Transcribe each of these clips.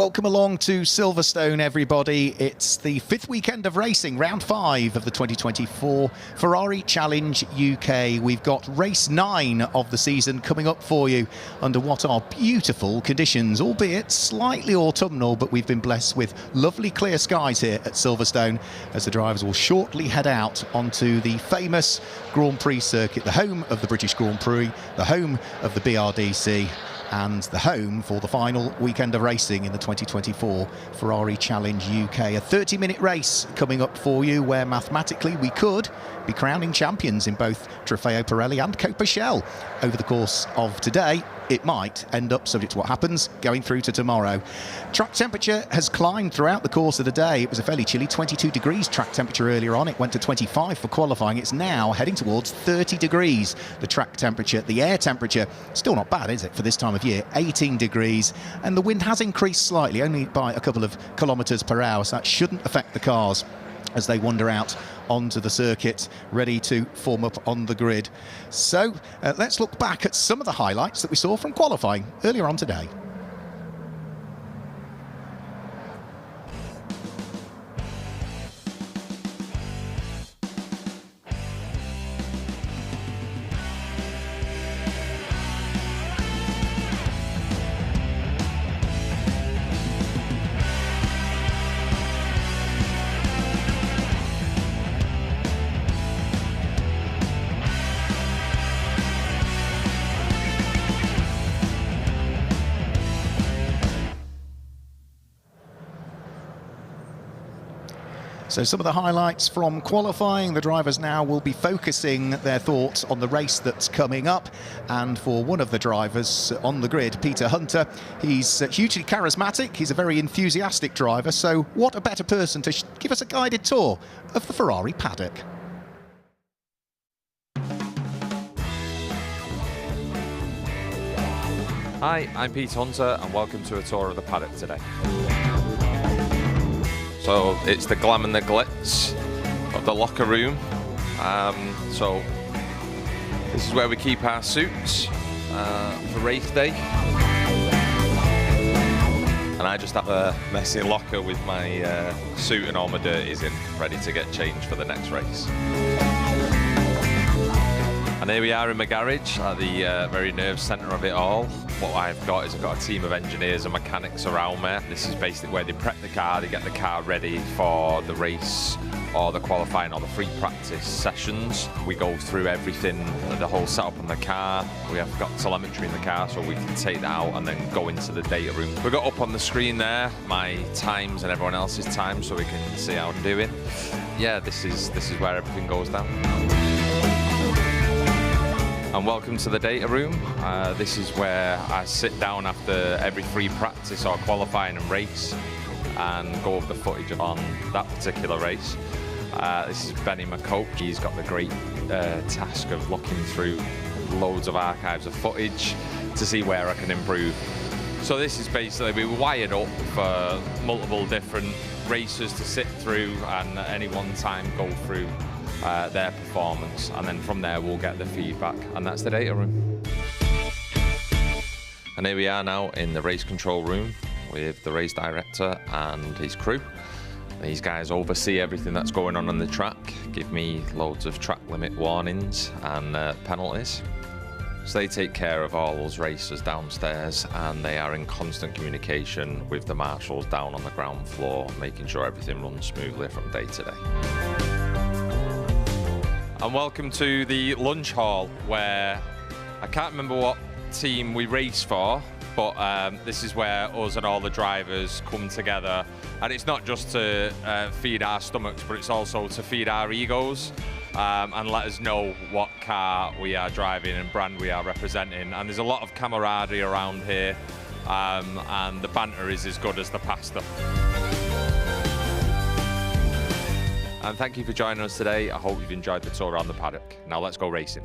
Welcome along to Silverstone, everybody. It's the fifth weekend of racing, round 5 of the 2024 Ferrari Challenge UK. We've got race 9 of the season coming up for you under what are beautiful conditions, albeit slightly autumnal, but we've been blessed with lovely clear skies here at Silverstone as the drivers will shortly head out onto the famous Grand Prix circuit, the home of the British Grand Prix, the home of the BRDC, and the home for the final weekend of racing in the 2024 Ferrari Challenge UK. A 30-minute race coming up for you where mathematically we could be crowning champions in both Trofeo Pirelli and Copa Shell over the course of today. It might end up, subject to what happens, going through to tomorrow. Track temperature has climbed throughout the course of the day. It was a fairly chilly 22 degrees track temperature earlier on. It went to 25 for qualifying. It's now heading towards 30 degrees. The track temperature, the air temperature, still not bad, is it, for this time of year? 18 degrees. And the wind has increased slightly, only by a couple of kilometres per hour. So that shouldn't affect the cars as they wander out onto the circuit, ready to form up on the grid. So let's look back at some of the highlights that we saw from qualifying earlier on today. So some of the highlights from qualifying. The drivers now will be focusing their thoughts on the race that's coming up. And for one of the drivers on the grid, Peter Hunter, he's hugely charismatic. He's a very enthusiastic driver. So what a better person to give us a guided tour of the Ferrari paddock. Hi, I'm Pete Hunter and welcome to a tour of the paddock today. So it's the glam and the glitz of the locker room. So this is where we keep our suits for race day. And I just have a messy locker with my suit and all my dirties in, ready to get changed for the next race. And here we are in my garage at the very nerve centre of it all. What I've got is I've got a team of engineers and mechanics around me. This is basically where they prep the car, they get the car ready for the race or the qualifying or the free practice sessions. We go through everything, the whole setup on the car. We have got telemetry in the car so we can take that out and then go into the data room. We've got up on the screen there my times and everyone else's times so we can see how I'm doing. Yeah, this is where everything goes down. And welcome to the data room. This is where I sit down after every free practice or qualifying and race and go over the footage on that particular race. This is Benny, my coach. He's got the great task of looking through loads of archives of footage to see where I can improve. So this is basically, we were wired up for multiple different racers to sit through and at any one time go through their performance, and then from there we'll get the feedback, and that's the data room. And here we are now in the race control room with the race director and his crew. These guys oversee everything that's going on the track, give me loads of track limit warnings and penalties. So they take care of all those racers downstairs, and they are in constant communication with the marshals down on the ground floor, making sure everything runs smoothly from day to day. And welcome to the lunch hall, where I can't remember what team we race for, but this is where us and all the drivers come together. And it's not just to feed our stomachs, but it's also to feed our egos and let us know what car we are driving and brand we are representing. And there's a lot of camaraderie around here, and the banter is as good as the pasta. And thank you for joining us today. I hope you've enjoyed the tour around the paddock. Now let's go racing.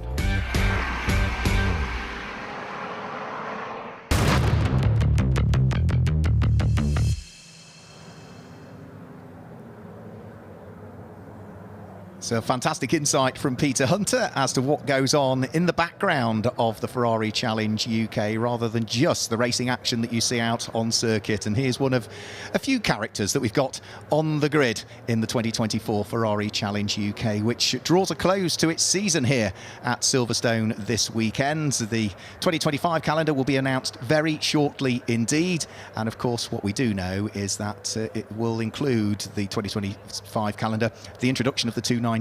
So fantastic insight from Peter Hunter as to what goes on in the background of the Ferrari Challenge UK rather than just the racing action that you see out on circuit. And here's one of a few characters that we've got on the grid in the 2024 Ferrari Challenge UK, which draws a close to its season here at Silverstone this weekend. The 2025 calendar will be announced very shortly indeed. And of course, what we do know is that it will include the 2025 calendar, the introduction of the 296.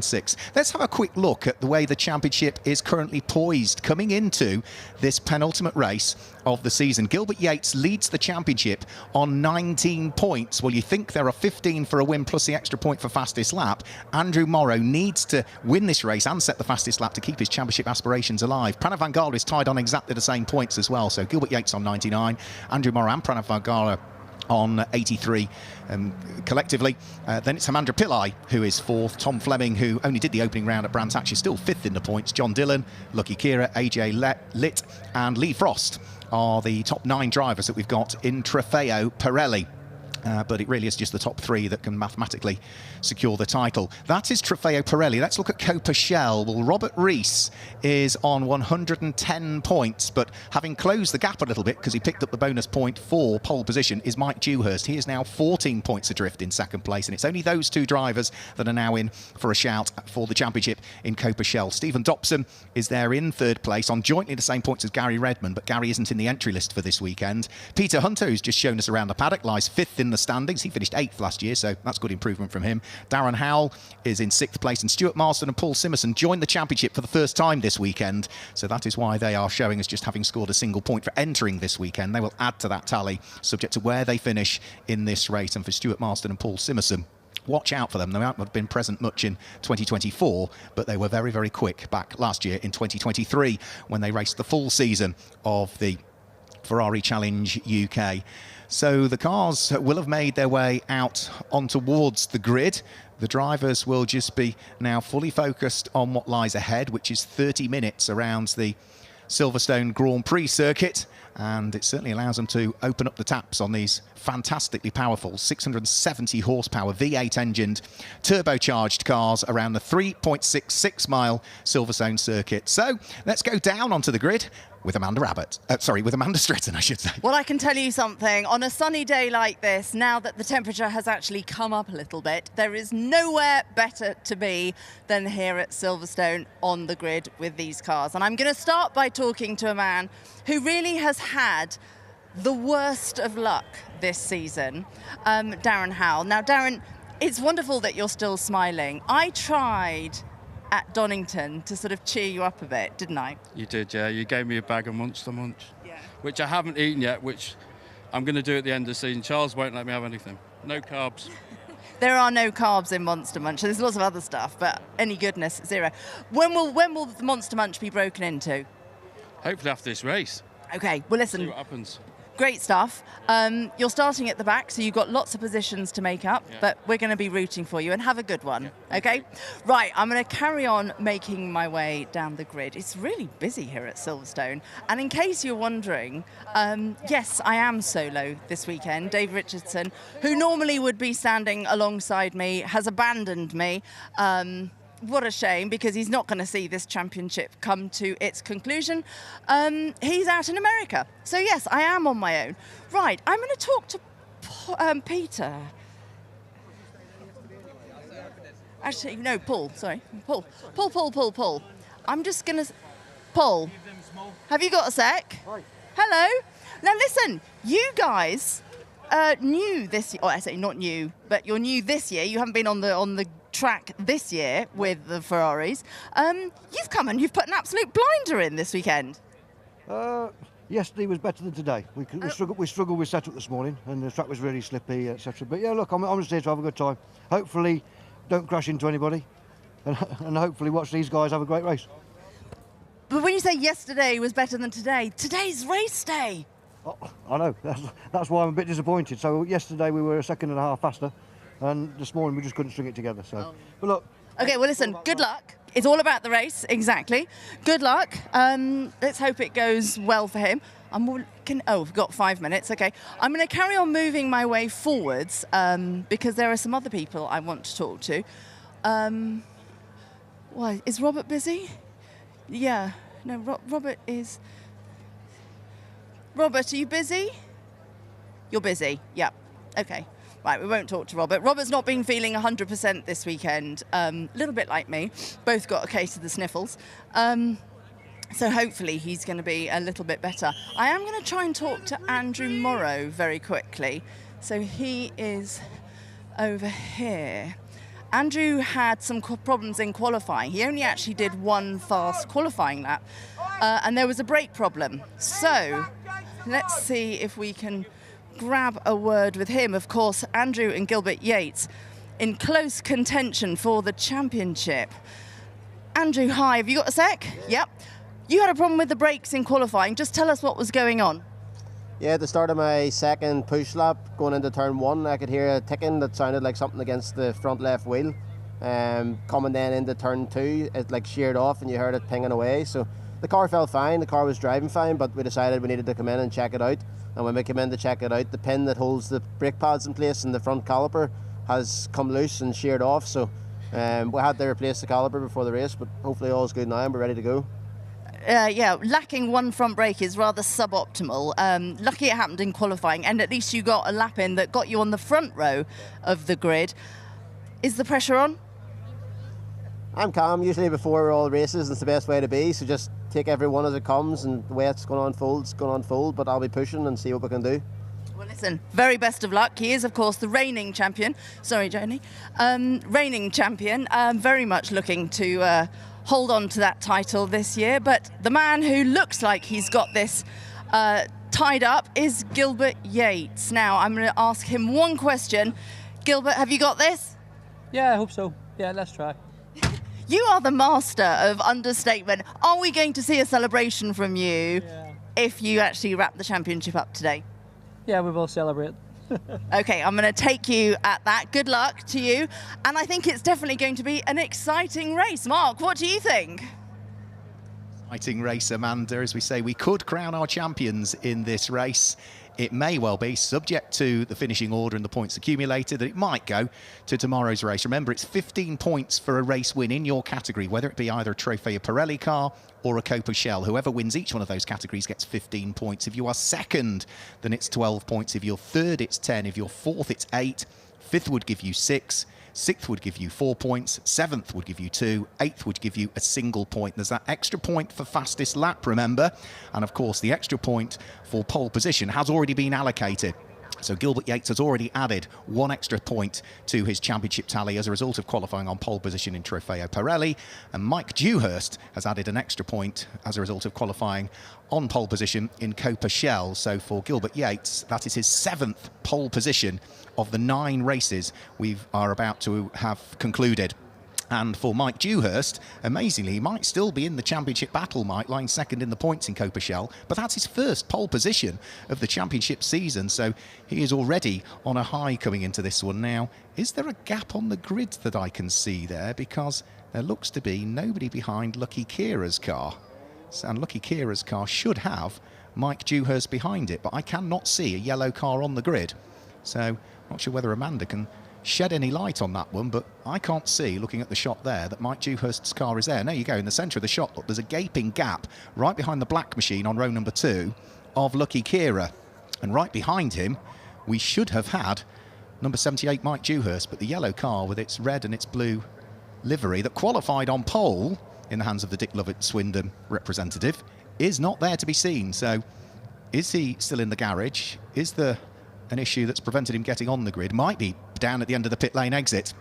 Let's have a quick look at the way the championship is currently poised coming into this penultimate race of the season. Gilbert Yates leads the championship on 19 points. Well, you think there are 15 for a win plus the extra point for fastest lap. Andrew Morrow needs to win this race and set the fastest lap to keep his championship aspirations alive. Pranav Vangala is tied on exactly the same points as well. So Gilbert Yates on 99, Andrew Morrow and Pranav Vangala on 83 collectively. Then it's Hamandra Pillai who is fourth. Tom Fleming, who only did the opening round at Brands Hatch, is still fifth in the points. John Dillon, Lucky Kira, AJ Litt and Lee Frost are the top 9 drivers that we've got in Trofeo Pirelli. But it really is just the top 3 that can mathematically secure the title. That is Trofeo Pirelli. Let's look at Copa Shell. Well, Robert Rees is on 110 points, but having closed the gap a little bit because he picked up the bonus point for pole position is Mike Dewhurst. He is now 14 points adrift in second place, and it's only those 2 drivers that are now in for a shout for the championship in Copa Shell. Stephen Dobson is there in third place on jointly the same points as Gary Redman, but Gary isn't in the entry list for this weekend. Peter Hunter, who's just shown us around the paddock, lies 5th in the standings. He finished 8th last year, so that's good improvement from him. Darren Howell is in 6th place, and Stuart Marston and Paul Simerson joined the championship for the first time this weekend, so that is why they are showing as just having scored a single point for entering this weekend. They will add to that tally subject to where they finish in this race. And for Stuart Marston and Paul Simerson, watch out for them. They might not have been present much in 2024, but they were very, very quick back last year in 2023 when they raced the full season of the Ferrari Challenge UK. So the cars will have made their way out on towards the grid. The drivers will just be now fully focused on what lies ahead, which is 30 minutes around the Silverstone Grand Prix circuit. And it certainly allows them to open up the taps on these fantastically powerful 670 horsepower V8 engined turbocharged cars around the 3.66 mile Silverstone circuit. So let's go down onto the grid with Amanda with Amanda Stretton, I should say. Well, I can tell you something. On a sunny day like this, now that the temperature has actually come up a little bit, there is nowhere better to be than here at Silverstone on the grid with these cars. And I'm going to start by talking to a man who really has had the worst of luck this season, Darren Howell. Now, Darren, it's wonderful that you're still smiling. I tried at Donington to sort of cheer you up a bit, didn't I? You did, yeah. You gave me a bag of Monster Munch, yeah, which I haven't eaten yet, which I'm going to do at the end of the season. Charles won't let me have anything. No carbs. There are no carbs in Monster Munch. There's lots of other stuff, but any goodness, 0. When will the Monster Munch be broken into? Hopefully after this race. Okay, well listen. See what happens. Great stuff. You're starting at the back, so you've got lots of positions to make up, but we're going to be rooting for you, and have a good one, okay? Right, I'm going to carry on making my way down the grid. It's really busy here at Silverstone, and in case you're wondering, yes, I am solo this weekend. Dave Richardson, who normally would be standing alongside me, has abandoned me. What a shame, because he's not going to see this championship come to its conclusion. He's out in America. So, yes, I am on my own. Right, I'm going to talk to Peter. Actually, no, Paul, sorry. Paul. I'm just going to... Paul, have you got a sec? Hi. Hello. Now, listen, you guys new this year. Oh, I say not new, but you're new this year. You haven't been on the track this year with the Ferraris. You've come and you've put an absolute blinder in this weekend. Yesterday was better than today. We struggled with setup this morning, and the track was really slippy, etc. But yeah, look, I'm just here to have a good time. Hopefully, don't crash into anybody, and hopefully watch these guys have a great race. But when you say yesterday was better than today, today's race day. Oh, I know. That's why I'm a bit disappointed. So yesterday we were a second and a half faster, and this morning we just couldn't string it together. So, But look. Okay, well listen, good luck. It's all about the race, exactly. Good luck. Let's hope it goes well for him. We've got 5 minutes, okay. I'm going to carry on moving my way forwards because there are some other people I want to talk to. Why, is Robert busy? Yeah, no, Robert is... Robert, are you busy? You're busy, yeah, okay. Right, we won't talk to Robert. Robert's not been feeling 100% this weekend. A little bit like me. Both got a case of the sniffles. So hopefully he's going to be a little bit better. I am going to try and talk to Andrew Morrow very quickly. So he is over here. Andrew had some problems in qualifying. He only actually did one fast qualifying lap, and there was a brake problem. So let's see if we can grab a word with him. Of course, Andrew and Gilbert Yates in close contention for the championship. Andrew, hi, have you got a sec? Yep. You had a problem with the brakes in qualifying. Just tell us what was going on. Yeah, at the start of my second push lap, going into turn one, I could hear a ticking that sounded like something against the front left wheel. Coming then into turn two, it like sheared off and you heard it pinging away. So the car felt fine, the car was driving fine, but we decided we needed to come in and check it out. And when we came in to check it out, the pin that holds the brake pads in place in the front caliper has come loose and sheared off. So we had to replace the caliper before the race, but hopefully all's good now and we're ready to go. Yeah, lacking one front brake is rather suboptimal. Lucky it happened in qualifying, and at least you got a lap in that got you on the front row of the grid. Is the pressure on? I'm calm. Usually before all races, it's the best way to be. So just take every one as it comes, and the way it's going to unfold, it's going to unfold. But I'll be pushing and see what we can do. Well, listen, very best of luck. He is, of course, the reigning champion. Sorry, Joni. Reigning champion. Very much looking to hold on to that title this year. But the man who looks like he's got this tied up is Gilbert Yates. Now, I'm going to ask him one question. Gilbert, have you got this? Yeah, I hope so. Yeah, let's try. You are the master of understatement. Are we going to see a celebration from you if you actually wrap the championship up today? Yeah, we will celebrate. Okay, I'm going to take you at that. Good luck to you. And I think it's definitely going to be an exciting race. Mark, what do you think? Exciting race, Amanda. As we say, we could crown our champions in this race. It may well be, subject to the finishing order and the points accumulated, that it might go to tomorrow's race. Remember, it's 15 points for a race win in your category, whether it be either a Trofeo Pirelli car or a Copa Shell. Whoever wins each one of those categories gets 15 points. If you are second, then it's 12 points. If you're third, it's 10. If you're fourth, it's 8. Fifth would give you 6. Sixth would give you 4 points. Seventh would give you 2. Eighth would give you a single point. There's that extra point for fastest lap, remember? And of course, the extra point for pole position has already been allocated. So Gilbert Yates has already added 1 extra point to his championship tally as a result of qualifying on pole position in Trofeo Pirelli. And Mike Dewhurst has added an extra point as a result of qualifying on pole position in Copa Shell. So for Gilbert Yates, that is his 7th pole position of the 9 races we are about to have concluded. And for Mike Dewhurst, amazingly, he might still be in the championship battle, Mike, lying second in the points in Copa Shell, but that's his first pole position of the championship season, so he is already on a high coming into this one. Now, is there a gap on the grid that I can see there? Because there looks to be nobody behind Lucky Kira's car. And Lucky Kira's car should have Mike Dewhurst behind it, but I cannot see a yellow car on the grid. So, not sure whether Amanda can shed any light on that one, but I can't see, looking at the shot there, that Mike Dewhurst's car is there. There you go, in the centre of the shot, look, there's a gaping gap right behind the black machine on row number 2 of Lucky Kira. And right behind him, we should have had number 78 Mike Dewhurst, but the yellow car with its red and its blue livery that qualified on pole in the hands of the Dick Lovett Swindon representative is not there to be seen. So is he still in the garage? Is there an issue that's prevented him getting on the grid? Might be down at the end of the pit lane exit.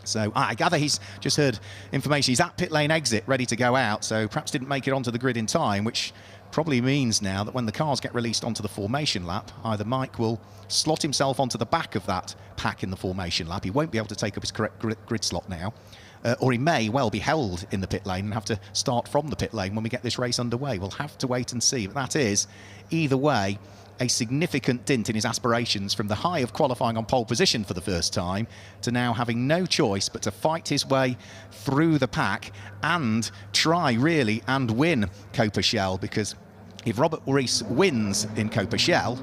So I gather he's just heard information. He's at pit lane exit, ready to go out, so perhaps didn't make it onto the grid in time, which probably means now that when the cars get released onto the formation lap, either Mike will slot himself onto the back of that pack in the formation lap. He won't be able to take up his correct grid slot now. Or he may well be held in the pit lane and have to start from the pit lane when we get this race underway. We'll have to wait and see. But that is, either way, a significant dint in his aspirations from the high of qualifying on pole position for the first time to now having no choice but to fight his way through the pack and try really and win Copa Shell, because if Robert Rees wins in Copa Shell,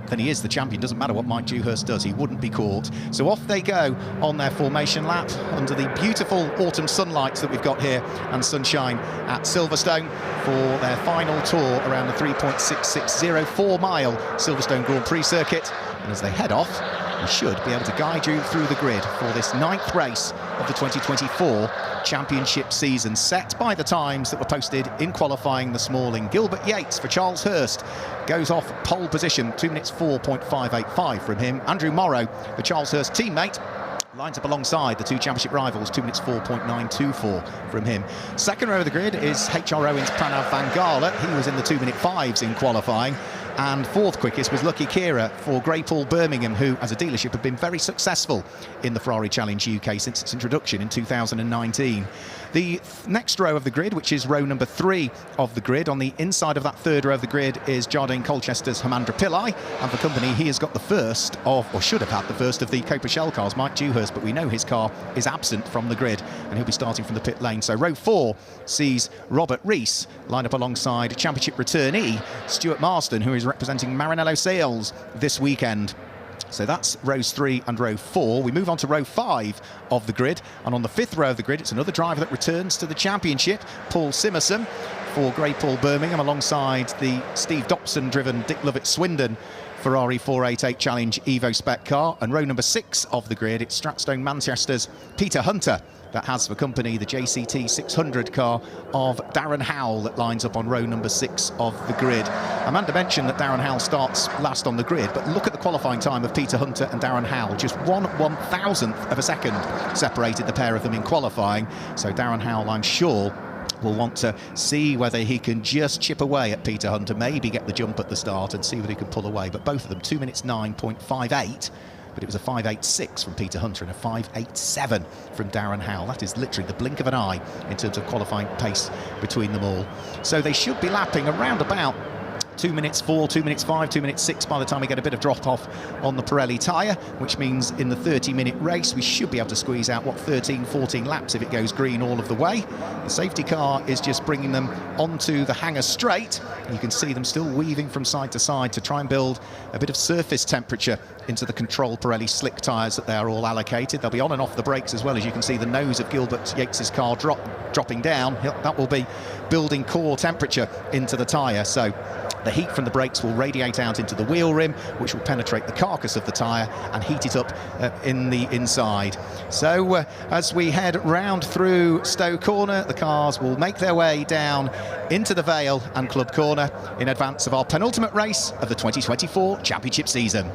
then he is the champion. Doesn't matter what Mike Dewhurst does, he wouldn't be caught. So off they go on their formation lap under the beautiful autumn sunlights that we've got here and sunshine at Silverstone for their final tour around the 3.6604 mile Silverstone Grand Prix circuit. And as they head off, we should be able to guide you through the grid for this 9th race of the 2024 championship season, set by the times that were posted in qualifying this morning. Gilbert Yates for Charles Hurst goes off pole position, 2 minutes 4.585 from him. Andrew Morrow, the Charles Hurst teammate, lines up alongside the 2 championship rivals, 2 minutes 4.924 from him. Second row of the grid is HR Owen's Pranav Van Gala. He was in the 2 minute 5s in qualifying. And fourth quickest was Lucky Kira for Greypool Birmingham, who as a dealership have been very successful in the Ferrari Challenge UK since its introduction in 2019. The next row of the grid, which is row number 3 of the grid, on the inside of that third row of the grid is Jardine Colchester's Hamandra Pillai, and for company he has got the first of, or should have had the first of, the Copa Shell cars, Mike Dewhurst, but we know his car is absent from the grid and he'll be starting from the pit lane. So row 4 sees Robert Rees line up alongside championship returnee Stuart Marston, who is representing Maranello Sales this weekend. So that's rows 3 and row 4. We move on to row 5 of the grid, and on the 5th row of the grid it's another driver that returns to the championship, Paul Simerson for Greypool Birmingham, alongside the Steve Dobson driven Dick Lovett Swindon Ferrari 488 Challenge Evo Spec car. And row number 6 of the grid, it's Stratstone Manchester's Peter Hunter that has for company the JCT 600 car of Darren Howell that lines up on row number 6 of the grid. Amanda mentioned that Darren Howell starts last on the grid, but look at the qualifying time of Peter Hunter and Darren Howell. Just 1/1000th of a second separated the pair of them in qualifying. So Darren Howell, I'm sure, will want to see whether he can just chip away at Peter Hunter, maybe get the jump at the start and see what he can pull away. But both of them 2 minutes 9.58. But it was a 5.86 from Peter Hunter and a 5.87 from Darren Howell. That is literally the blink of an eye in terms of qualifying pace between them all. So they should be lapping around about 2 minutes 4, 2 minutes 5, 2 minutes 6 by the time we get a bit of drop off on the Pirelli tyre, which means in the 30-minute race we should be able to squeeze out, 13, 14 laps if it goes green all of the way. The safety car is just bringing them onto the hangar straight. You can see them still weaving from side to side to try and build a bit of surface temperature into the control Pirelli slick tyres that they are all allocated. They'll be on and off the brakes as well. As you can see, the nose of Gilbert Yates's car dropping down. That will be building core temperature into the tyre. So the heat from the brakes will radiate out into the wheel rim, which will penetrate the carcass of the tyre and heat it up in the inside. So as we head round through Stowe Corner, the cars will make their way down into the Vale and Club Corner in advance of our penultimate race of the 2024 championship season.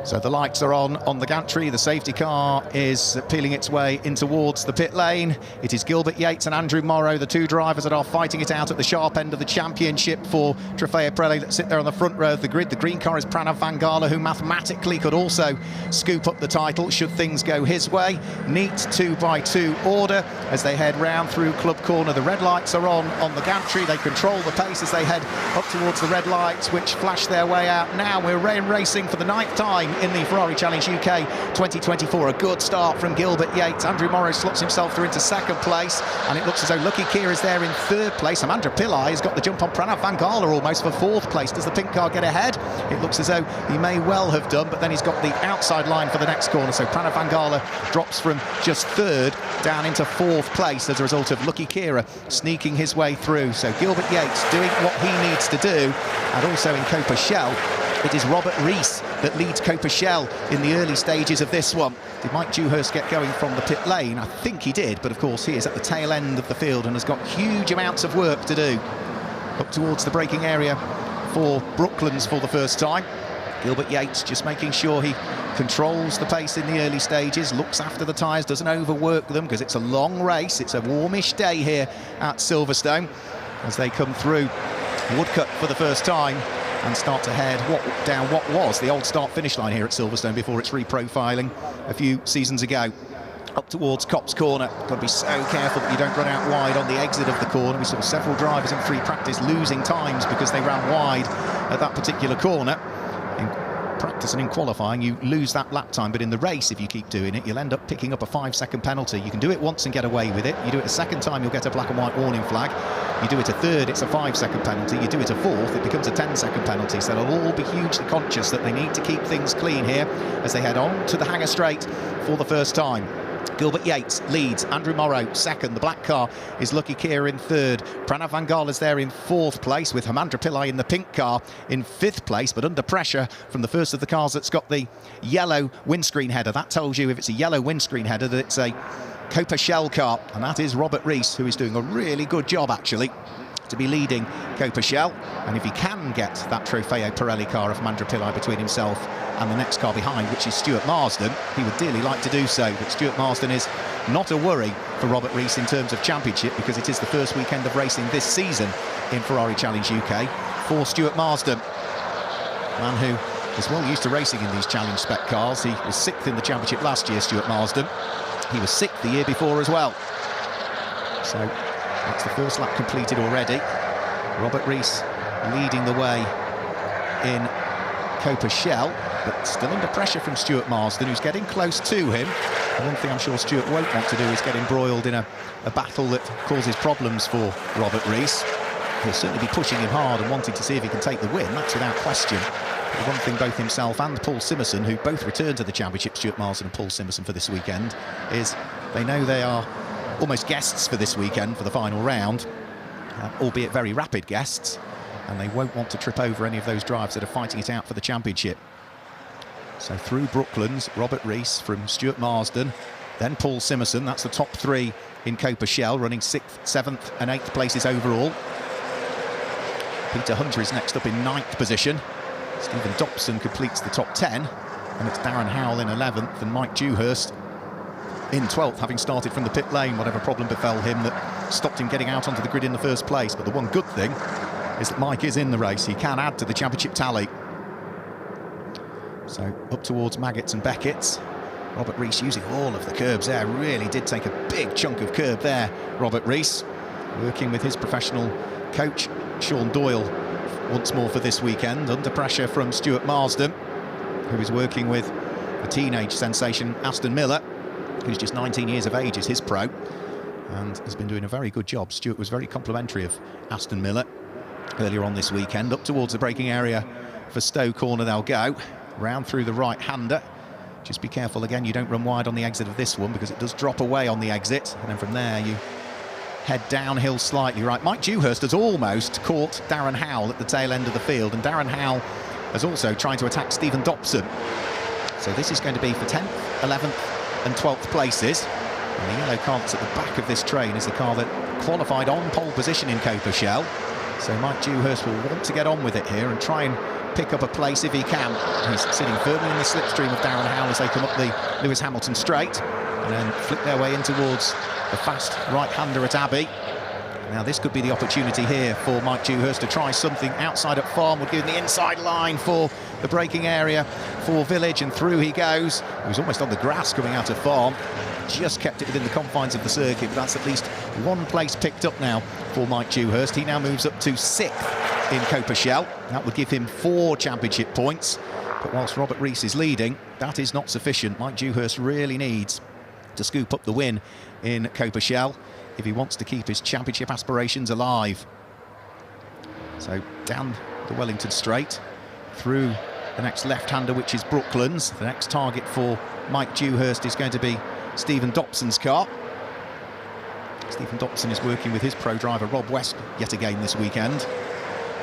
So the lights are on the gantry. The safety car is peeling its way in towards the pit lane. It is Gilbert Yates and Andrew Morrow, the 2 drivers that are fighting it out at the sharp end of the championship for Trofeo Pirelli, that sit there on the front row of the grid. The green car is Pranav Van Gala, who mathematically could also scoop up the title should things go his way. Neat 2x2 order as they head round through Club Corner. The red lights are on the gantry. They control the pace as they head up towards the red lights, which flash their way out now. We're racing for the 9th time in the Ferrari Challenge UK 2024. A good start from Gilbert Yates. Andrew Morrow slots himself through into 2nd place, and it looks as though Lucky Kira is there in 3rd place. Amanda Pillai has got the jump on Pranav Van Gala almost for 4th place. Does the pink car get ahead? It looks as though he may well have done, but then he's got the outside line for the next corner. So Pranav Van Gala drops from just 3rd down into 4th place as a result of Lucky Kira sneaking his way through. So Gilbert Yates doing what he needs to do. And also in Copa Shell, it is Robert Rees that leads Copa Shell in the early stages of this one. Did Mike Dewhurst get going from the pit lane? I think he did, but of course he is at the tail end of the field and has got huge amounts of work to do. Up towards the braking area for Brooklands for the first time. Gilbert Yates just making sure he controls the pace in the early stages, looks after the tyres, doesn't overwork them, because it's a long race. It's a warmish day here at Silverstone as they come through Woodcut for the first time and start to head down what was the old start-finish line here at Silverstone before its reprofiling a few seasons ago. Up towards Copse Corner. Got to be so careful that you don't run out wide on the exit of the corner. We saw several drivers in free practice losing times because they ran wide at that particular corner. practice and in qualifying you lose that lap time, but in the race, if you keep doing it, you'll end up picking up a 5-second penalty. You can do it once and get away with it. You do it a second time, you'll get a black and white warning flag. You do it a third, it's a 5-second penalty. You do it a fourth, it becomes a 10-second penalty. So they'll all be hugely conscious that they need to keep things clean here as they head on to the Hanger Straight for the first time. Gilbert Yates leads, Andrew Morrow second, the black car is Lucky Kier in third, Pranav Van Gala's there in fourth place, with Hemandra Pillai in the pink car in fifth place, but under pressure from the first of the cars that's got the yellow windscreen header. That tells you if it's a yellow windscreen header that it's a Copa Shell car, and that is Robert Rees, who is doing a really good job actually to be leading Copa Shell. And if he can get that Trofeo Pirelli car of Hemandra Pillai between himself and the next car behind, which is Stuart Marsden, he would dearly like to do so. But Stuart Marsden is not a worry for Robert Rees in terms of championship, because it is the first weekend of racing this season in Ferrari Challenge UK for Stuart Marsden, man who is well used to racing in these Challenge spec cars. He was 6th in the championship last year, Stuart Marsden. He was 6th the year before as well. So that's the first lap completed already. Robert Rees leading the way in Copa Shell, but still under pressure from Stuart Marsden, who's getting close to him. And one thing I'm sure Stuart won't want to do is get embroiled in a battle that causes problems for Robert Rees. He'll certainly be pushing him hard and wanting to see if he can take the win, that's without question. But one thing both himself and Paul Simerson, who both returned to the championship, Stuart Marsden and Paul Simerson, for this weekend, is they know they are almost guests for this weekend for the final round, albeit very rapid guests, and they won't want to trip over any of those drives that are fighting it out for the championship. So through Brooklands, Robert Rees from Stuart Marsden, then Paul Simerson. That's the top three in Copa Shell, running 6th, 7th and 8th places overall. Peter Hunter is next up in 9th position. Stephen Dobson completes the top 10, and it's Darren Howell in 11th and Mike Dewhurst in 12th, having started from the pit lane, whatever problem befell him that stopped him getting out onto the grid in the first place. But the one good thing is that Mike is in the race. He can add to the championship tally. So up towards Maggots and Beckett's. Robert Rees using all of the curbs there. Really did take a big chunk of curb there, Robert Rees. Working with his professional coach, Sean Doyle, once more for this weekend. Under pressure from Stuart Marsden, who is working with a teenage sensation, Aston Miller, who's just 19 years of age, is his pro, and has been doing a very good job. Stuart was very complimentary of Aston Miller earlier on this weekend. Up towards the braking area for Stowe Corner they'll go, round through the right-hander. Just be careful again, you don't run wide on the exit of this one, because it does drop away on the exit, and then from there you head downhill slightly. Right, Mike Dewhurst has almost caught Darren Howell at the tail end of the field, and Darren Howell has also tried to attack Stephen Dobson. So this is going to be for 10th, 11th and 12th places. And the yellow car that's at the back of this train is the car that qualified on pole position in Copa Shell. So Mike Dewhurst will want to get on with it here and try and pick up a place if he can. He's sitting firmly in the slipstream of Darren Howell as they come up the Lewis Hamilton straight and then flick their way in towards the fast right-hander at Abbey. Now this could be the opportunity here for Mike Dewhurst to try something outside at Farm. Would give him the inside line for the braking area for Village, and through he goes. He was almost on the grass coming out of Farm. Just kept it within the confines of the circuit, but that's at least one place picked up now for Mike Dewhurst. He now moves up to 6th in Copa Shell. That would give him 4 championship points. But whilst Robert Rees is leading, that is not sufficient. Mike Dewhurst really needs to scoop up the win in Copa Shell if he wants to keep his championship aspirations alive. So down the Wellington Straight, through the next left-hander, which is Brooklands. The next target for Mike Dewhurst is going to be Stephen Dobson's car. Stephen Dobson is working with his pro driver Rob West yet again this weekend.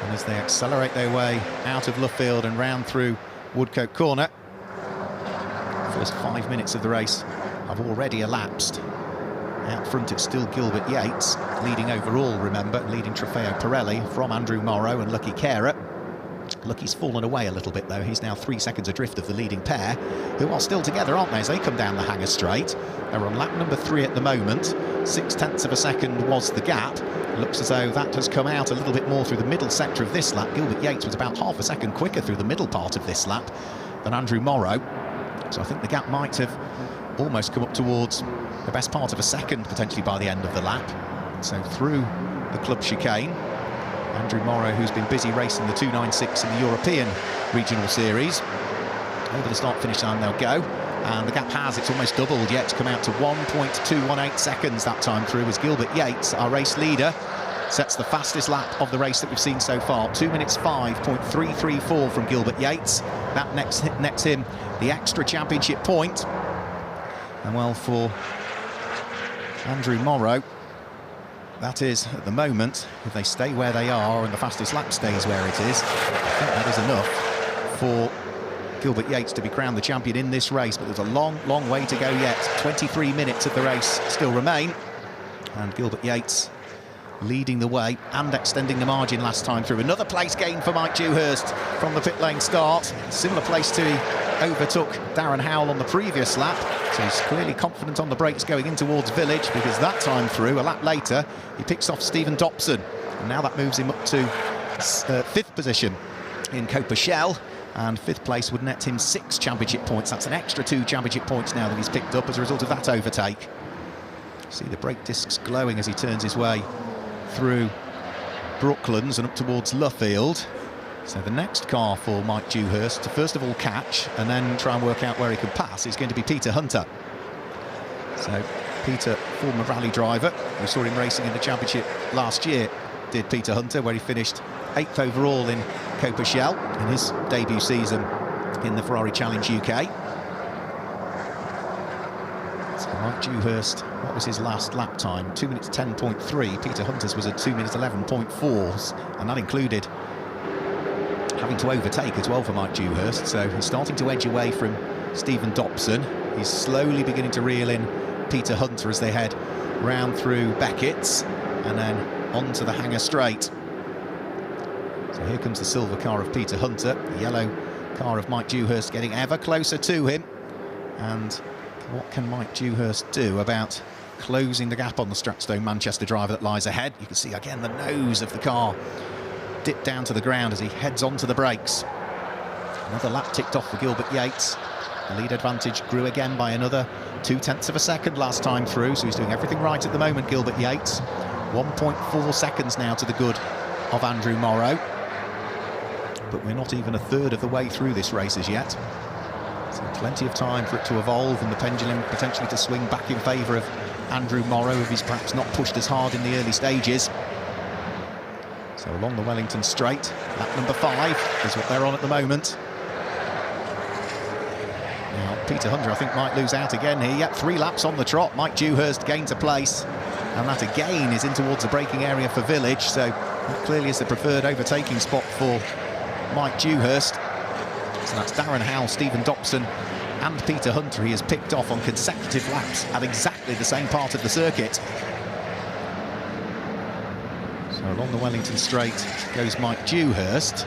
And as they accelerate their way out of Luffield and round through Woodcote Corner, the first 5 minutes of the race have already elapsed. Out front it's still Gilbert Yates, leading overall, remember, leading Trofeo Pirelli from Andrew Morrow and Lucky Carer. Lucky's fallen away a little bit though, he's now 3 seconds adrift of the leading pair, who are still together, aren't they, as they come down the Hanger Straight. They're on lap number 3 at the moment, 0.6 of a second was the gap. It looks as though that has come out a little bit more through the middle sector of this lap. Gilbert Yates was about half a second quicker through the middle part of this lap than Andrew Morrow, so I think the gap might have almost come up towards the best part of a second potentially by the end of the lap. So through the club chicane, Andrew Morrow, who's been busy racing the 296 in the European Regional Series, over the start finish line they'll go, and the gap it's almost doubled yet to come out to 1.218 seconds that time through, as Gilbert Yates, our race leader, sets the fastest lap of the race that we've seen so far. 2 minutes 5.334 from Gilbert Yates. That nets him the extra championship point. And well, for Andrew Morrow, that is, at the moment, if they stay where they are and the fastest lap stays where it is, I think that is enough for Gilbert Yates to be crowned the champion in this race. But there's a long, long way to go yet. 23 minutes of the race still remain. And Gilbert Yates leading the way and extending the margin last time through. Another place gain for Mike Dewhurst from the pit lane start. Similar place to he overtook Darren Howell on the previous lap. So he's clearly confident on the brakes going in towards Village, because that time through, a lap later, he picks off Stephen Dobson. And now that moves him up to 5th position in Copa Shell. And 5th place would net him 6 championship points. That's an extra 2 championship points now that he's picked up as a result of that overtake. See the brake discs glowing as he turns his way through Brooklands and up towards Luffield. So the next car for Mike Dewhurst to first of all catch and then try and work out where he can pass is going to be Peter Hunter. So Peter, former rally driver, we saw him racing in the championship last year, did Peter Hunter, where he finished 8th overall in Copa Shell in his debut season in the Ferrari Challenge UK. So Mike Dewhurst, what was his last lap time? 2 minutes 10.3. Peter Hunter's was at 2 minutes 11.4, and that included having to overtake as well for Mike Dewhurst. So he's starting to edge away from Stephen Dobson. He's slowly beginning to reel in Peter Hunter as they head round through Beckett's and then onto the Hanger Straight. So here comes the silver car of Peter Hunter, the yellow car of Mike Dewhurst getting ever closer to him. And what can Mike Dewhurst do about closing the gap on the Stratstone Manchester driver that lies ahead? You can see again the nose of the car dip down to the ground as he heads onto the brakes. Another lap ticked off for Gilbert Yates. The lead advantage grew again by another 0.2 of a second last time through, so he's doing everything right at the moment, Gilbert Yates. 1.4 seconds now to the good of Andrew Morrow. But we're not even a third of the way through this race as yet. So plenty of time for it to evolve and the pendulum potentially to swing back in favour of Andrew Morrow if he's perhaps not pushed as hard in the early stages. So along the Wellington Straight, lap number 5 is what they're on at the moment. Now Peter Hunter, I think, might lose out again here. Yep, 3 laps on the trot. Mike Dewhurst gains a place, and that again is in towards the braking area for Village. So that clearly is the preferred overtaking spot for Mike Dewhurst. So that's Darren Howell, Stephen Dobson and Peter Hunter. He has picked off on consecutive laps at exactly the same part of the circuit. So along the Wellington Straight goes Mike Dewhurst.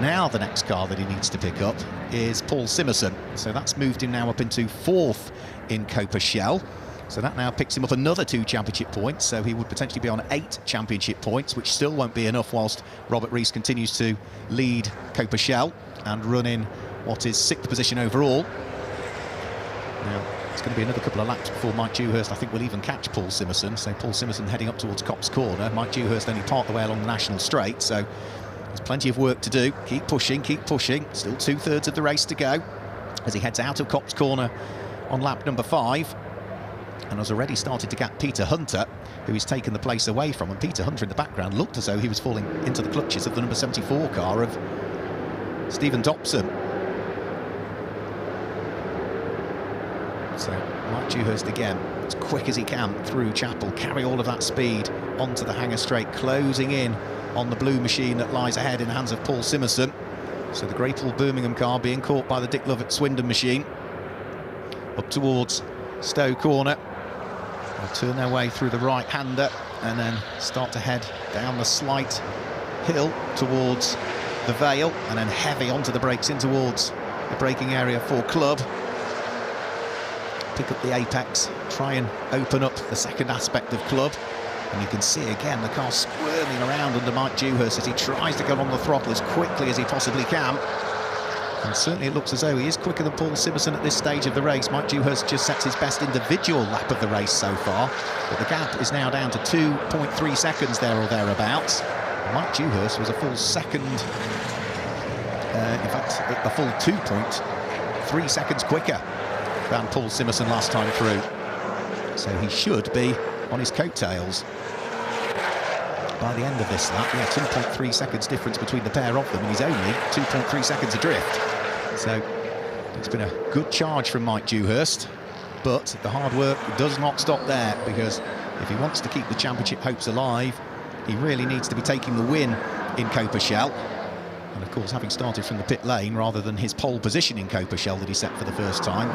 Now the next car that he needs to pick up is Paul Simerson. So that's moved him now up into 4th in Copa Shell. So that now picks him up another 2 championship points. So he would potentially be on 8 championship points, which still won't be enough whilst Robert Rees continues to lead Copa Shell and run in what is 6th position overall. Now, it's going to be another couple of laps before Mike Dewhurst, I think, will even catch Paul Simerson. So Paul Simerson heading up towards Copse Corner. Mike Dewhurst only part the way along the National Straight. So there's plenty of work to do. Keep pushing, keep pushing. Still 2/3 of the race to go as he heads out of Copse Corner on lap number 5. And has already started to gap Peter Hunter, who he's taken the place away from. And Peter Hunter in the background looked as though he was falling into the clutches of the number 74 car of Stephen Dobson. So Mike Dewhurst again, as quick as he can through Chapel, carry all of that speed onto the Hanger Straight, closing in on the blue machine that lies ahead in the hands of Paul Simerson. So the Greypool Birmingham car being caught by the Dick Lovett Swindon machine up towards Stowe Corner. They'll turn their way through the right-hander and then start to head down the slight hill towards the Vale and then heavy onto the brakes in towards the braking area for Club. Pick up the apex, try and open up the second aspect of Club. And you can see again the car squirming around under Mike Dewhurst as he tries to go on the throttle as quickly as he possibly can. And certainly it looks as though he is quicker than Paul Simerson at this stage of the race. Mike Dewhurst just sets his best individual lap of the race so far, but the gap is now down to 2.3 seconds there or thereabouts. Mike Dewhurst was a full second, in fact a full 2.3 seconds quicker than Paul Simerson last time through. So he should be on his coattails by the end of this lap. Yeah, 2.3 seconds difference between the pair of them, and he's only 2.3 seconds adrift. So it's been a good charge from Mike Dewhurst, but the hard work does not stop there, because if he wants to keep the championship hopes alive, he really needs to be taking the win in Coperchel. And of course, having started from the pit lane rather than his pole position in Coperchel that he set for the first time,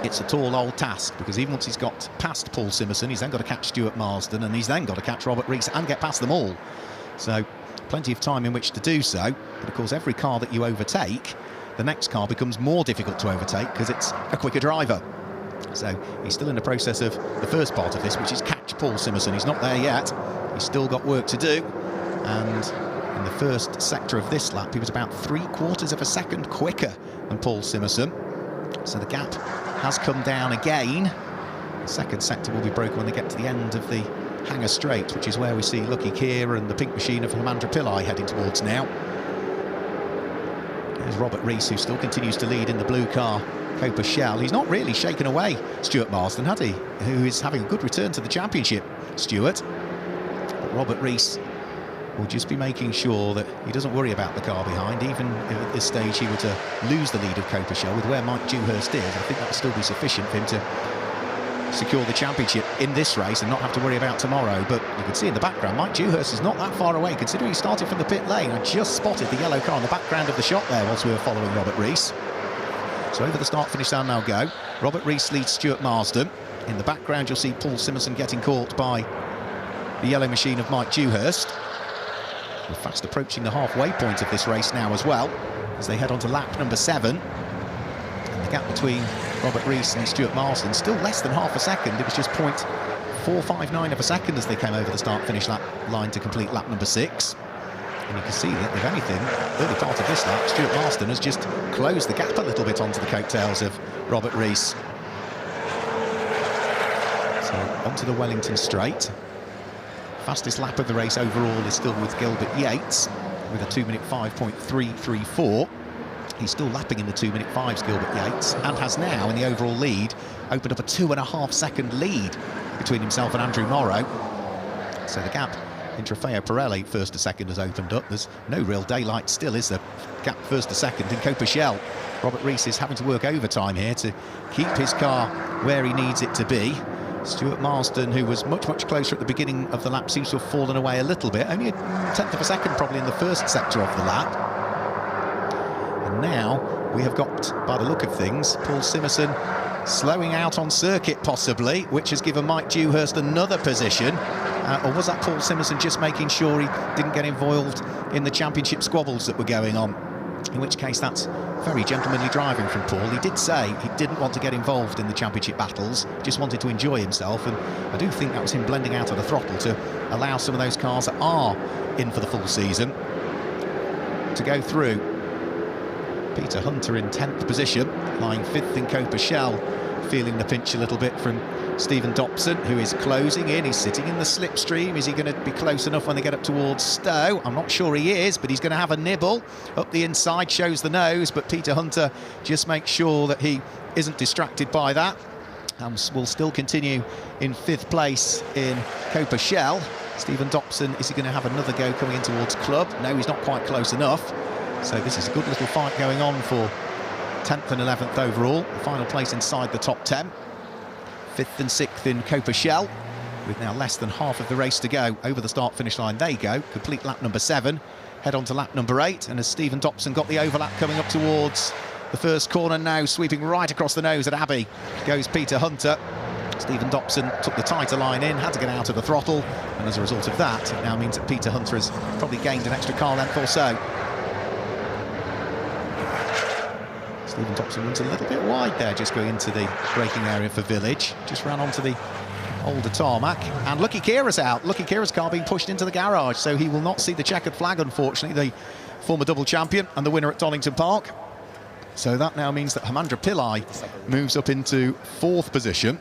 it's a tall old task, because even once he's got past Paul Simerson, he's then got to catch Stuart Marsden, and he's then got to catch Robert Rees and get past them all. So plenty of time in which to do so. But of course, every car that you overtake, the next car becomes more difficult to overtake because it's a quicker driver. So he's still in the process of the first part of this, which is catch Paul Simerson. He's not there yet. He's still got work to do. And in the first sector of this lap, he was about 3/4 of a second quicker than Paul Simerson. So the gap has come down again. The second sector will be broken when they get to the end of the Hanger Straight, which is where we see Lucky Keir and the pink machine of Hamandra Pillai heading towards now. There's Robert Rees, who still continues to lead in the blue car, Coperchel. He's not really shaken away Stuart Marsden, had he? Who is having a good return to the championship, Stuart. But Robert Rees will just be making sure that he doesn't worry about the car behind. Even if at this stage he were to lose the lead of Coperchel, with where Mike Dewhurst is, I think that will still be sufficient for him to secure the championship in this race and not have to worry about tomorrow. But you can see in the background, Mike Dewhurst is not that far away, considering he started from the pit lane. I just spotted the yellow car in the background of the shot there whilst we were following Robert Rees. So over the start-finish stand now go. Robert Rees leads Stuart Marsden. In the background, you'll see Paul Simerson getting caught by the yellow machine of Mike Dewhurst. We're fast approaching the halfway point of this race now as well, as they head on to lap number 7. And the gap between Robert Rees and Stuart Marsden still less than half a second. It was just 0.459 of a second as they came over the start-finish lap line to complete lap number 6. And you can see that, if anything, early part of this lap, Stuart Marsden has just closed the gap a little bit onto the coattails of Robert Rees. So onto the Wellington Straight. Fastest lap of the race overall is still with Gilbert Yates with a 2 minute 5.334. He's still lapping in the 2 minute 5s, Gilbert Yates, and has now, in the overall lead, opened up a 2.5 second lead between himself and Andrew Morrow. So the gap in Trofeo Pirelli, first to second, has opened up. There's no real daylight still, is there? Gap first to second in Coperchel. Robert Rees is having to work overtime here to keep his car where he needs it to be. Stuart Marsden, who was much closer at the beginning of the lap, seems to have fallen away a little bit. Only a 1/10 of a second probably in the first sector of the lap. And now we have got, by the look of things, Paul Simerson slowing out on circuit possibly, which has given Mike Dewhurst another position. Or was that Paul Simerson just making sure he didn't get involved in the championship squabbles that were going on? In which case, that's very gentlemanly driving from Paul. He did say he didn't want to get involved in the championship battles, just wanted to enjoy himself, and I do think that was him blending out of the throttle to allow some of those cars that are in for the full season to go through. Peter Hunter in 10th position, lying 5th in Coperchel, feeling the pinch a little bit from Stephen Dobson, who is closing in. He's sitting in the slipstream. Is he going to be close enough when they get up towards Stowe? I'm not sure he is, but he's going to have a nibble. Up the inside, shows the nose, but Peter Hunter just makes sure that he isn't distracted by that. Will still continue in 5th place in Coperchel. Stephen Dobson, is he going to have another go coming in towards Club? No, he's not quite close enough. So this is a good little fight going on for 10th and 11th overall. The final place inside the top 10. 5th and 6th in Coperchel, with now less than half of the race to go. Over the start-finish line they go, complete lap number 7, head on to lap number 8, and as Stephen Dobson got the overlap coming up towards the first corner, now sweeping right across the nose at Abbey goes Peter Hunter. Stephen Dobson took the tighter line in, had to get out of the throttle, and as a result of that, it now means that Peter Hunter has probably gained an extra car length or so. Stephen Dobson runs a little bit wide there, just going into the braking area for Village. Just ran onto the older tarmac. And Lucky Keira's out. Lucky Keira's car being pushed into the garage, so he will not see the checkered flag, unfortunately, the former double champion and the winner at Donington Park. So that now means that Hamandra Pillai moves up into 4th position.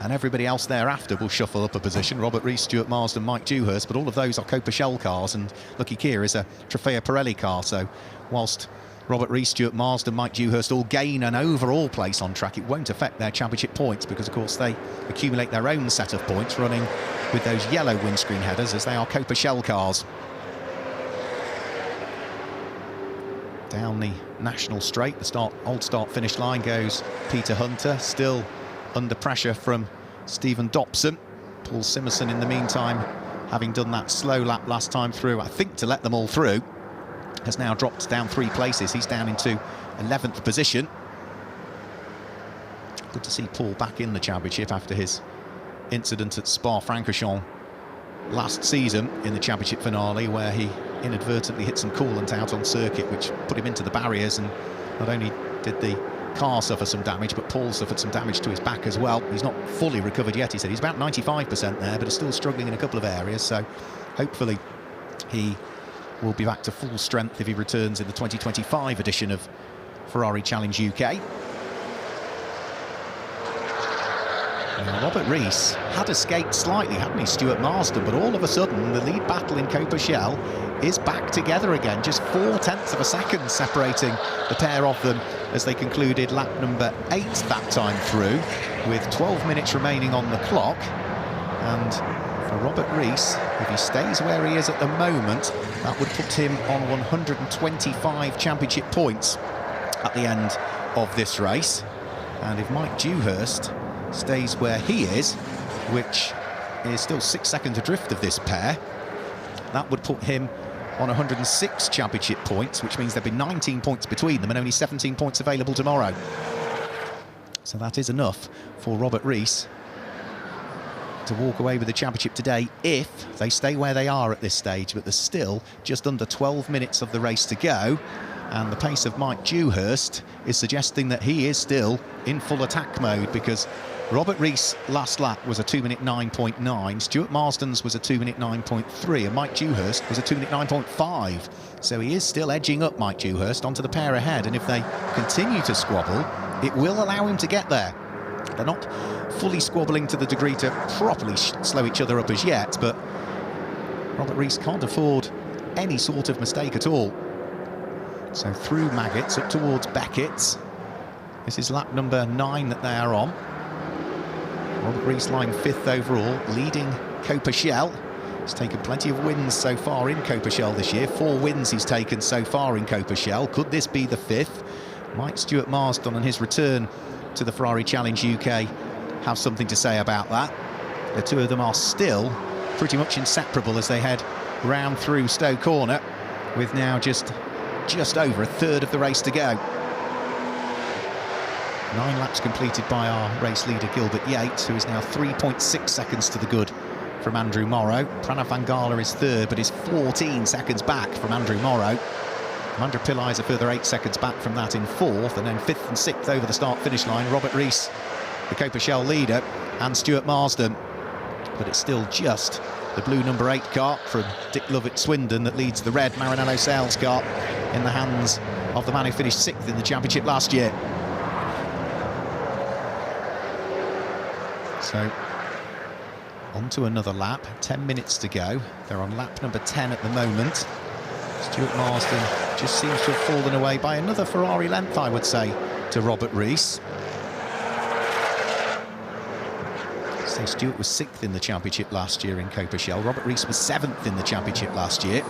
And everybody else thereafter will shuffle up a position. Robert Rees, Stuart Marsden, Mike Dewhurst, but all of those are Coperchel cars, and Lucky Keir is a Trofeo Pirelli car. So whilst Robert Rees, Stuart Marsden, Mike Dewhurst all gain an overall place on track, it won't affect their championship points because, of course, they accumulate their own set of points running with those yellow windscreen headers as they are Copa Shell cars. Down the National Straight, the old start-finish line goes Peter Hunter, still under pressure from Stephen Dobson. Paul Simerson, in the meantime, having done that slow lap last time through, I think to let them all through, has now dropped down 3 places. He's down into 11th position. Good to see Paul back in the championship after his incident at Spa-Francorchamps last season in the championship finale, where he inadvertently hit some coolant out on circuit, which put him into the barriers, and not only did the car suffer some damage, but Paul suffered some damage to his back as well. He's not fully recovered yet, he said. He's about 95% there, but is still struggling in a couple of areas, so hopefully he will be back to full strength if he returns in the 2025 edition of Ferrari Challenge UK. Now, Robert Rees had escaped slightly, hadn't he, Stuart Marsden, but all of a sudden the lead battle in Copa Shell is back together again, just 0.4 of a second separating the pair of them as they concluded lap number 8 that time through, with 12 minutes remaining on the clock. And for Robert Rees, if he stays where he is at the moment, that would put him on 125 championship points at the end of this race. And if Mike Dewhurst stays where he is, which is still 6 seconds adrift of this pair, that would put him on 106 championship points, which means there'd be 19 points between them and only 17 points available tomorrow. So that is enough for Robert Rees to walk away with the championship today if they stay where they are at this stage. But there's still just under 12 minutes of the race to go, and the pace of Mike Dewhurst is suggesting that he is still in full attack mode, because Robert Rees' last lap was a 2-minute 9.9, Stuart Marsden's was a 2-minute 9.3, and Mike Dewhurst was a 2-minute 9.5. So he is still edging up, Mike Dewhurst, onto the pair ahead, and if they continue to squabble, it will allow him to get there. They're not fully squabbling to the degree to properly slow each other up as yet, but Robert Rees can't afford any sort of mistake at all. So through Maggots up towards Beckett's. This is lap number 9 that they are on. Robert Rees lying 5th overall, leading Copa Shell. He's taken plenty of wins so far in Copa Shell this year. 4 wins he's taken so far in Copa Shell. Could this be the 5th? Might Stuart Marsden on his return to the Ferrari Challenge UK have something to say about that? The two of them are still pretty much inseparable as they head round through Stowe Corner, with now just over a third of the race to go. 9 laps completed by our race leader Gilbert Yates, who is now 3.6 seconds to the good from Andrew Morrow. Pranav Vangala is 3rd, but is 14 seconds back from Andrew Morrow. Amanda Pillai is a further 8 seconds back from that in 4th, and then 5th and 6th over the start-finish line, Robert Rees, the Copa Shell leader, and Stuart Marsden. But it's still just the blue number 8 car from Dick Lovett Swindon that leads the red Maranello sales car in the hands of the man who finished 6th in the championship last year. So, on to another lap, 10 minutes to go. They're on lap number 10 at the moment. Stuart Marsden just seems to have fallen away by another Ferrari length, I would say, to Robert Rees. So Stuart was 6th in the championship last year in Copa Shell. Robert Rees was 7th in the championship last year.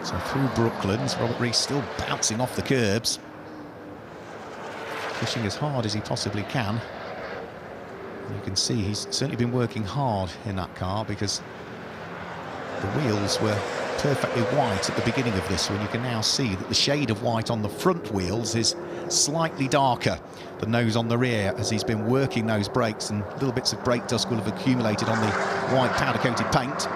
So through Brooklands, Robert Rees still bouncing off the curbs, pushing as hard as he possibly can. And you can see he's certainly been working hard in that car, because the wheels were perfectly white at the beginning of this one. You can now see that the shade of white on the front wheels is slightly darker than those on the rear, as he's been working those brakes, and little bits of brake dust will have accumulated on the white powder-coated paint.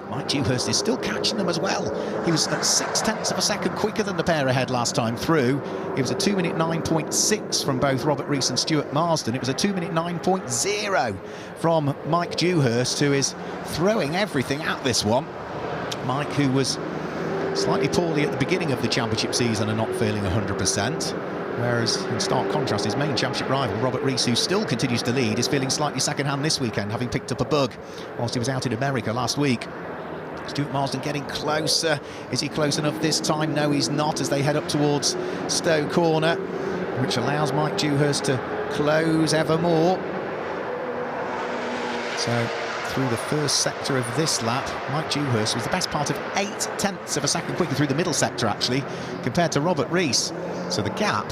Mike Dewhurst is still catching them as well. He was at 0.6 of a second quicker than the pair ahead last time through. It was a 2-minute 9.6 from both Robert Rees and Stuart Marsden. It was a 2-minute 9.0 from Mike Dewhurst, who is throwing everything at this one. Mike, who was slightly poorly at the beginning of the championship season and not feeling 100%, whereas in stark contrast, his main championship rival, Robert Rees, who still continues to lead, is feeling slightly second-hand this weekend, having picked up a bug whilst he was out in America last week. Stuart Marsden getting closer. Is he close enough this time? No, he's not, as they head up towards Stowe Corner, which allows Mike Dewhurst to close ever more. So through the first sector of this lap, Mike Dewhurst was the best part of 0.8 of a second quicker through the middle sector, actually, compared to Robert Rees. So the gap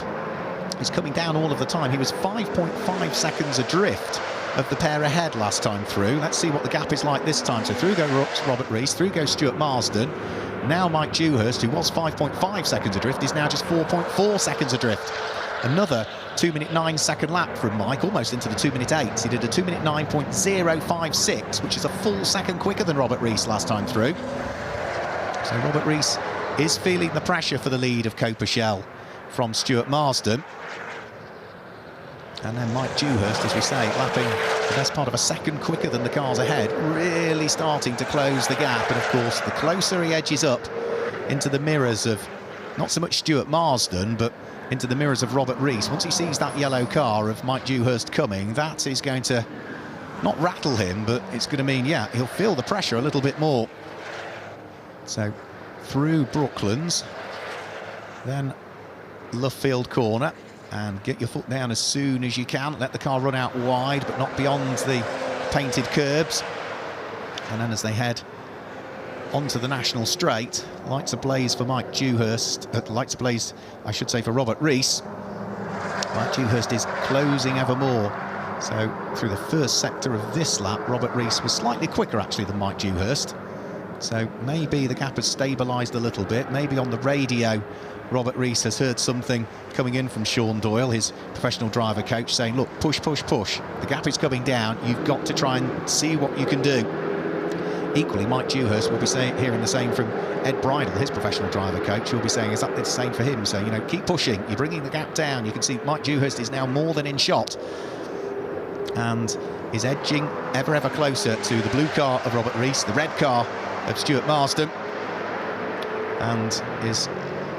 is coming down all of the time. He was 5.5 seconds adrift of the pair ahead last time through. Let's see what the gap is like this time. So through goes Robert Rees, through goes Stuart Marsden. Now Mike Dewhurst, who was 5.5 seconds adrift, is now just 4.4 seconds adrift. Another 2-minute 9-second lap from Mike, almost into the 2-minute 8s. He did a 2-minute 9.056, which is a full second quicker than Robert Rees last time through. So Robert Rees is feeling the pressure for the lead of Coperchel from Stuart Marsden. And then Mike Dewhurst, as we say, lapping the best part of a second quicker than the cars ahead, really starting to close the gap. And of course, the closer he edges up into the mirrors of not so much Stuart Marsden, but into the mirrors of Robert Rees, once he sees that yellow car of Mike Dewhurst coming, that is going to not rattle him, but it's going to mean, yeah, he'll feel the pressure a little bit more. So through Brooklands, then Luffield Corner, and get your foot down as soon as you can. Let the car run out wide, but not beyond the painted curbs. And then as they head onto the National Straight, lights ablaze for Mike Dewhurst, lights ablaze, I should say, for Robert Rees. Mike Dewhurst is closing ever more. So through the first sector of this lap, Robert Rees was slightly quicker actually than Mike Dewhurst. So maybe the gap has stabilised a little bit. Maybe on the radio, Robert Rees has heard something coming in from Sean Doyle, his professional driver coach, saying, look, push, push, push. The gap is coming down. You've got to try and see what you can do. Equally, Mike Dewhurst will be hearing the same from Ed Bridle, his professional driver coach, who will be saying exactly the same for him. So, you know, keep pushing. You're bringing the gap down. You can see Mike Dewhurst is now more than in shot and is edging ever closer to the blue car of Robert Rees, the red car of Stuart Marsden, and is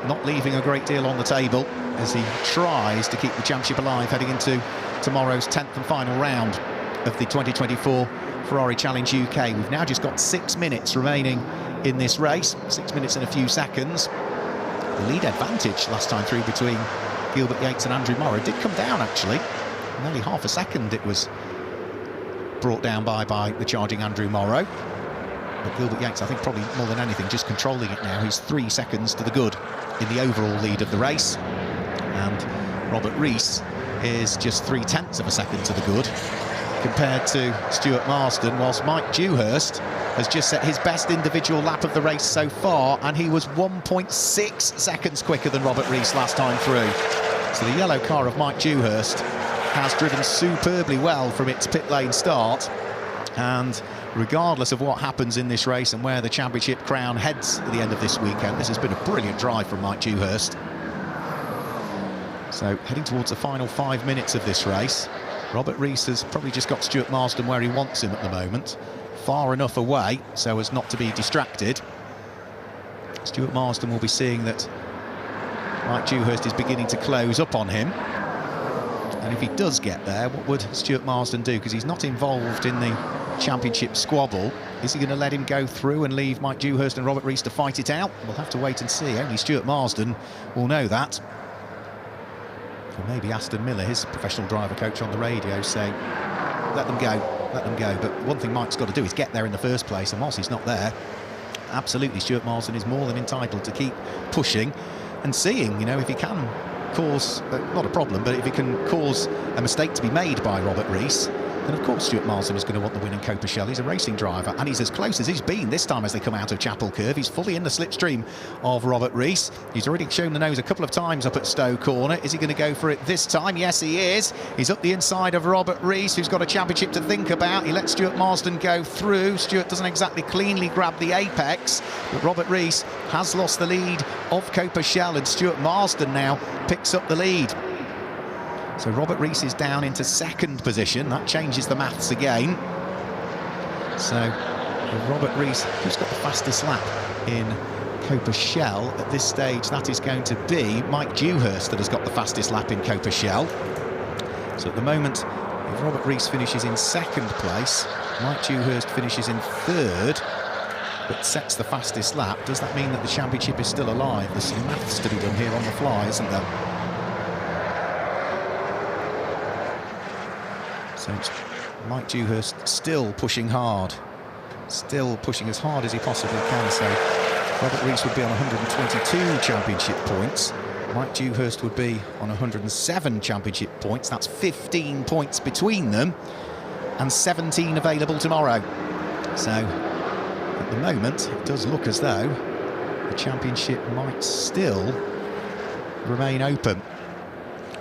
not leaving a great deal on the table as he tries to keep the championship alive heading into tomorrow's 10th and final round of the 2024 Ferrari Challenge UK. We've now just got 6 minutes remaining in this race, 6 minutes and a few seconds. The lead advantage last time through between Gilbert Yates and Andrew Morrow did come down actually. Nearly half a second it was brought down by the charging Andrew Morrow. But Gilbert Yates, I think, probably more than anything, just controlling it now. He's 3 seconds to the good in the overall lead of the race. And Robert Rees is just 0.3 of a second to the good compared to Stuart Marsden, whilst Mike Dewhurst has just set his best individual lap of the race so far, and he was 1.6 seconds quicker than Robert Rees last time through. So the yellow car of Mike Dewhurst has driven superbly well from its pit lane start, and regardless of what happens in this race and where the championship crown heads at the end of this weekend, this has been a brilliant drive from Mike Dewhurst. So heading towards the final 5 minutes of this race, Robert Rees has probably just got Stuart Marsden where he wants him at the moment, far enough away so as not to be distracted. Stuart Marsden will be seeing that Mike Dewhurst is beginning to close up on him. And if he does get there, what would Stuart Marsden do? Because he's not involved in the championship squabble. Is he going to let him go through and leave Mike Dewhurst and Robert Rees to fight it out? We'll have to wait and see. Only Stuart Marsden will know that. Or maybe Aston Miller, his professional driver coach on the radio, saying, let them go, let them go. But one thing Mike's got to do is get there in the first place, and whilst he's not there, absolutely Stuart Marsden is more than entitled to keep pushing and seeing, you know, if he can cause, not a problem, but if he can cause a mistake to be made by Robert Rees, then of course Stuart Marsden is going to want the win in Coperchel. He's a racing driver, and he's as close as he's been this time as they come out of Chapel Curve. He's fully in the slipstream of Robert Rees. He's already shown the nose a couple of times up at Stowe Corner. Is he going to go for it this time? Yes, he is. He's up the inside of Robert Rees, who's got a championship to think about. He lets Stuart Marsden go through. Stuart doesn't exactly cleanly grab the apex, but Robert Rees has lost the lead of Coperchel, and Stuart Marsden now picks up the lead. So Robert Rees is down into second position. That changes the maths again. So Robert Rees, who's got the fastest lap in Coperchel at this stage, that is going to be Mike Dewhurst that has got the fastest lap in Coperchel. So at the moment, if Robert Rees finishes in second place, Mike Dewhurst finishes in third, but sets the fastest lap, does that mean that the championship is still alive? There's some maths to be done here on the fly, isn't there? So it's Mike Dewhurst still pushing hard, still pushing as hard as he possibly can. So Robert Rees would be on 122 championship points. Mike Dewhurst would be on 107 championship points. That's 15 points between them and 17 available tomorrow. So at the moment, it does look as though the championship might still remain open.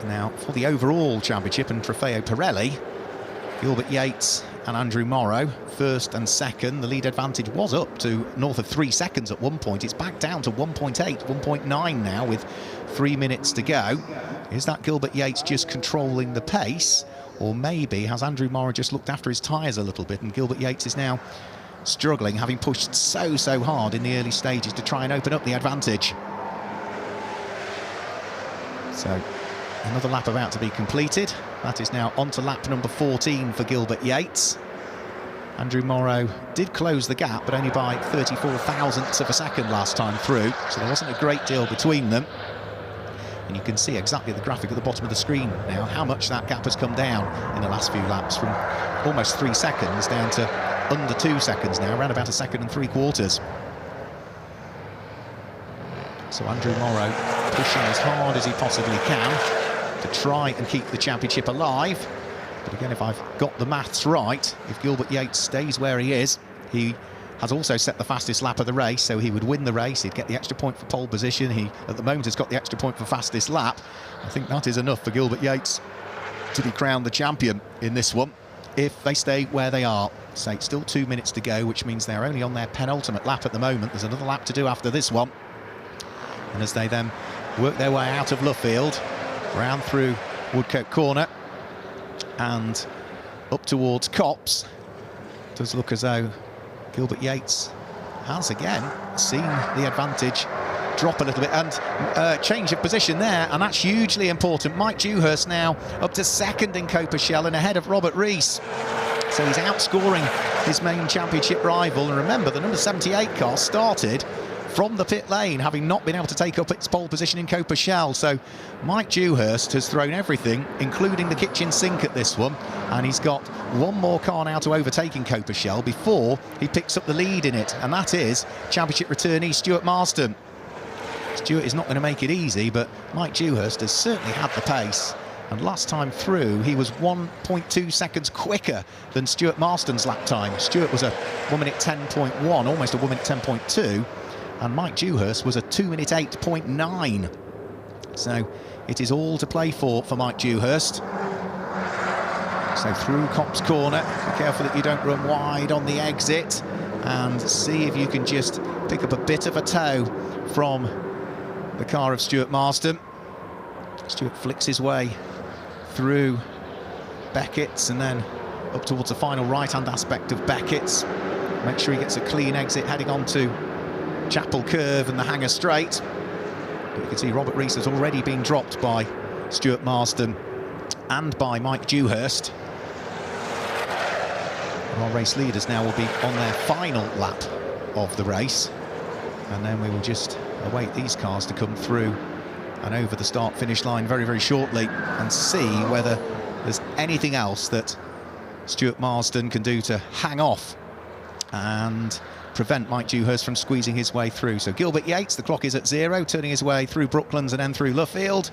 Now, for the overall championship and Trofeo Pirelli, Gilbert Yates and Andrew Morrow, first and second. The lead advantage was up to north of 3 seconds at one point. It's back down to 1.8, 1.9 now with 3 minutes to go. Is that Gilbert Yates just controlling the pace? Or maybe has Andrew Morrow just looked after his tyres a little bit and Gilbert Yates is now struggling, having pushed so hard in the early stages to try and open up the advantage. So another lap about to be completed. That is now on to lap number 14 for Gilbert Yates. Andrew Morrow did close the gap, but only by 34 thousandths of a second last time through, so there wasn't a great deal between them. And you can see exactly the graphic at the bottom of the screen now, how much that gap has come down in the last few laps, from almost 3 seconds down to under 2 seconds now, around about 1 3/4 seconds. So Andrew Morrow pushing as hard as he possibly can to try and keep the championship alive. But again, if I've got the maths right, if Gilbert Yates stays where he is, he has also set the fastest lap of the race, so he would win the race, he'd get the extra point for pole position. He, at the moment, has got the extra point for fastest lap. I think that is enough for Gilbert Yates to be crowned the champion in this one, if they stay where they are. So it's still 2 minutes to go, which means they're only on their penultimate lap at the moment. There's another lap to do after this one. And as they then work their way out of Luffield, round through Woodcote Corner and up towards Copse, it does look as though Gilbert Yates has again seen the advantage drop a little bit, and change of position there, and that's hugely important. Mike Dewhurst now up to second in Copershell and ahead of Robert Rees. So he's outscoring his main championship rival, and remember the number 78 car started from the pit lane, having not been able to take up its pole position in Copershell. So Mike Dewhurst has thrown everything, including the kitchen sink at this one, and he's got one more car now to overtake in Copershell before he picks up the lead in it, and that is championship returnee Stuart Marston. Stuart is not going to make it easy, but Mike Dewhurst has certainly had the pace, and last time through he was 1.2 seconds quicker than Stuart Marston's lap time. Stuart was a 1 minute 10.1, almost a 1 minute 10.2, and Mike Dewhurst was a 2 minute 8.9. So it is all to play for Mike Dewhurst. So through Copse Corner, be careful that you don't run wide on the exit, and see if you can just pick up a bit of a toe from the car of Stuart Marston. Stuart flicks his way through Beckett's and then up towards the final right-hand aspect of Beckett's. Make sure he gets a clean exit heading on to Chapel Curve and the Hanger Straight. But you can see Robert Rees has already been dropped by Stuart Marston and by Mike Dewhurst. And our race leaders now will be on their final lap of the race, and then we will just await these cars to come through and over the start-finish line very shortly, and see whether there's anything else that Stuart Marston can do to hang off and prevent Mike Dewhurst from squeezing his way through. So Gilbert Yates, the clock is at 0, turning his way through Brooklands and then through Luffield,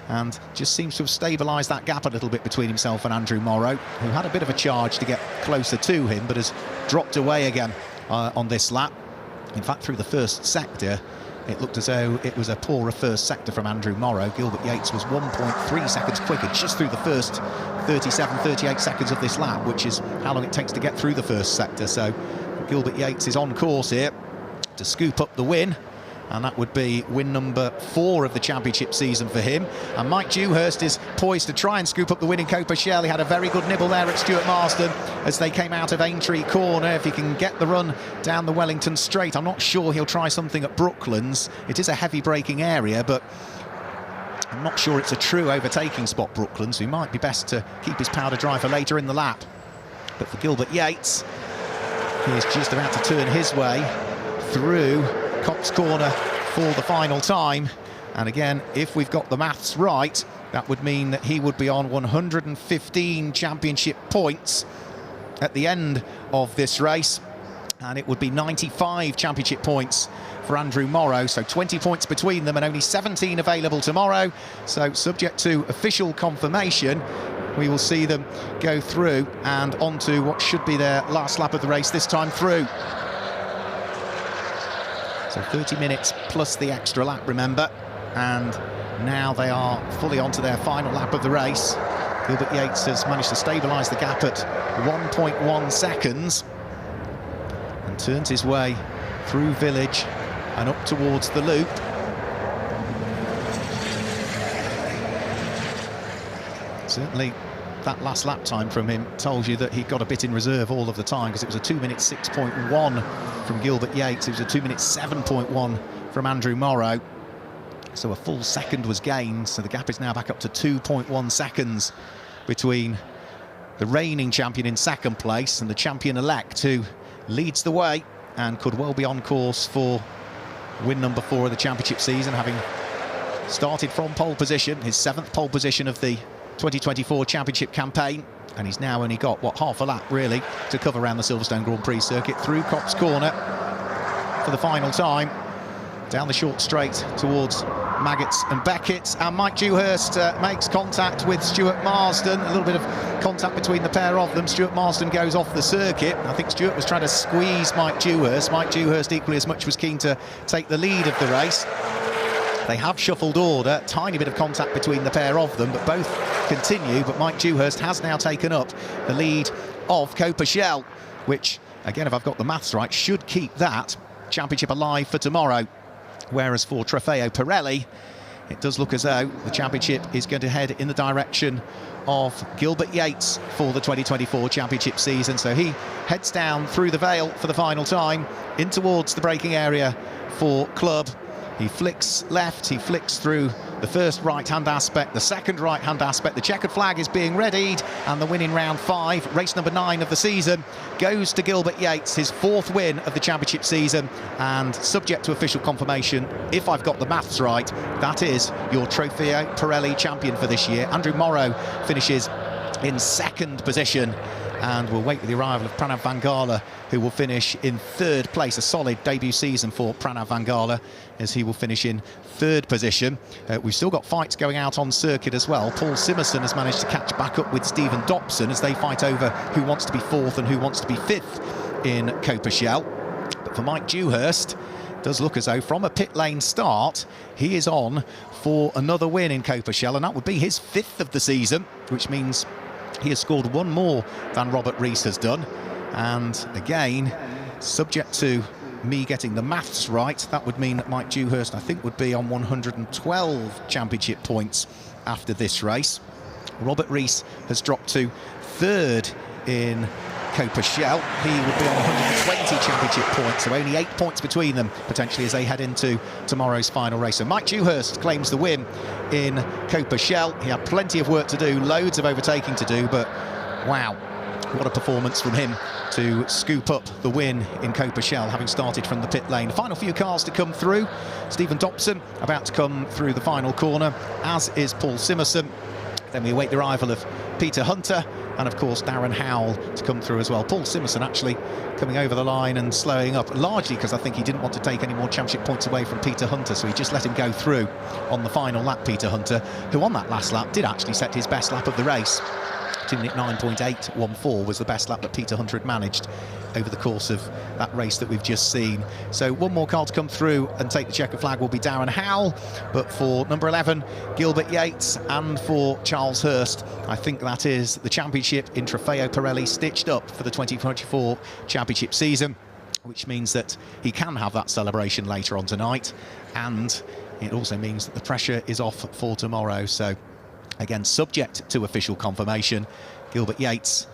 and just seems to have stabilised that gap a little bit between himself and Andrew Morrow, who had a bit of a charge to get closer to him, but has dropped away again on this lap. In fact, through the first sector, it looked as though it was a poorer first sector from Andrew Morrow. Gilbert Yates was 1.3 seconds quicker just through the first 38 seconds of this lap, which is how long it takes to get through the first sector. So Gilbert Yates is on course here to scoop up the win, and that would be win number 4 of the championship season for him. And Mike Dewhurst is poised to try and scoop up the win in Copershell. He had a very good nibble there at Stuart Marston as they came out of Aintree Corner. If he can get the run down the Wellington Straight, I'm not sure he'll try something at Brooklands. It is a heavy braking area, but I'm not sure it's a true overtaking spot, Brooklands, so he might be best to keep his powder dry for later in the lap. But for Gilbert Yates, He is just about to turn his way through Copse Corner for the final time. And again, if we've got the maths right, that would mean that he would be on 115 championship points at the end of this race. And it would be 95 championship points for Andrew Morrow. So 20 points between them and only 17 available tomorrow. So subject to official confirmation, we will see them go through and onto what should be their last lap of the race this time through. So 30 minutes plus the extra lap, remember. And now they are fully onto their final lap of the race. Gilbert Yates has managed to stabilise the gap at 1.1 seconds and turns his way through Village and up towards the loop. Certainly that last lap time from him tells you that he got a bit in reserve all of the time, because it was a 2 minute 6.1 from Gilbert Yates. It was a 2 minute 7.1 from Andrew Morrow. So a full second was gained, so the gap is now back up to 2.1 seconds between the reigning champion in second place and the champion-elect, who leads the way and could well be on course for win number 4 of the championship season, having started from pole position, his 7th pole position of the 2024 championship campaign. And he's now only got, what, half a lap really to cover around the Silverstone Grand Prix circuit through Copse Corner for the final time, down the short straight towards Maggots and Beckett, and Mike Dewhurst makes contact with Stuart Marsden. A little bit of contact between the pair of them. Stuart Marsden goes off the circuit. I think Stuart was trying to squeeze Mike Dewhurst. Mike Dewhurst equally as much was keen to take the lead of the race. They have shuffled order, tiny bit of contact between the pair of them, but both continue. But Mike Dewhurst has now taken up the lead of Coperchel, which, again, if I've got the maths right, should keep that championship alive for tomorrow. Whereas for Trofeo Pirelli, it does look as though the championship is going to head in the direction of Gilbert Yates for the 2024 championship season. So he heads down through the Vale for the final time, in towards the braking area for Club. He flicks left, he flicks through the first right-hand aspect, the second right-hand aspect. The checkered flag is being readied, and the win in round 5, race number 9 of the season, goes to Gilbert Yates, his 4th win of the championship season. And subject to official confirmation, if I've got the maths right, that is your Trofeo Pirelli champion for this year. Andrew Morrow finishes in 2nd position, and we'll wait for the arrival of Pranav Vangala, who will finish in 3rd place. A solid debut season for Pranav Vangala, as he will finish in 3rd position. We've still got fights going out on circuit as well. Paul Simerson has managed to catch back up with Stephen Dobson as they fight over who wants to be 4th and who wants to be 5th in Coperchel. But for Mike Dewhurst, it does look as though from a pit lane start, he is on for another win in Coperchel, and that would be his 5th of the season, which means he has scored one more than Robert Rees has done. And again, subject to me getting the maths right, that would mean that Mike Dewhurst, I think, would be on 112 championship points after this race. Robert Rees has dropped to 3rd in Coperchel. He would be on 120 championship points, so only 8 points between them potentially as they head into tomorrow's final race. So Mike Dewhurst claims the win in Coperchel. He had plenty of work to do, loads of overtaking to do, but wow, what a performance from him to scoop up the win in Coperchel, having started from the pit lane. The final few cars to come through. Stephen Dobson about to come through the final corner, as is Paul Simerson. Then we await the arrival of Peter Hunter and, of course, Darren Howell to come through as well. Paul Simerson actually coming over the line and slowing up, largely because I think he didn't want to take any more championship points away from Peter Hunter, so he just let him go through on the final lap. Peter Hunter, who on that last lap did actually set his best lap of the race. 2-minute 9.814 was the best lap that Peter Hunter had managed over the course of that race that we've just seen. So one more car to come through and take the checker flag will be Darren Howell, but for number 11, Gilbert Yates, and for Charles Hurst, I think that is the championship in Trofeo Pirelli stitched up for the 2024 championship season, which means that he can have that celebration later on tonight, and it also means that the pressure is off for tomorrow. So again, subject to official confirmation, Gilbert Yates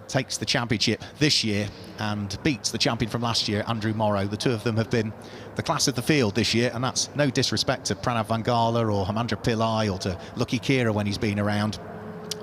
takes the championship this year and beats the champion from last year, Andrew Morrow. The two of them have been the class of the field this year, and that's no disrespect to Pranav Vangala or Hemendra Pillai or to Lucky Kira when he's been around.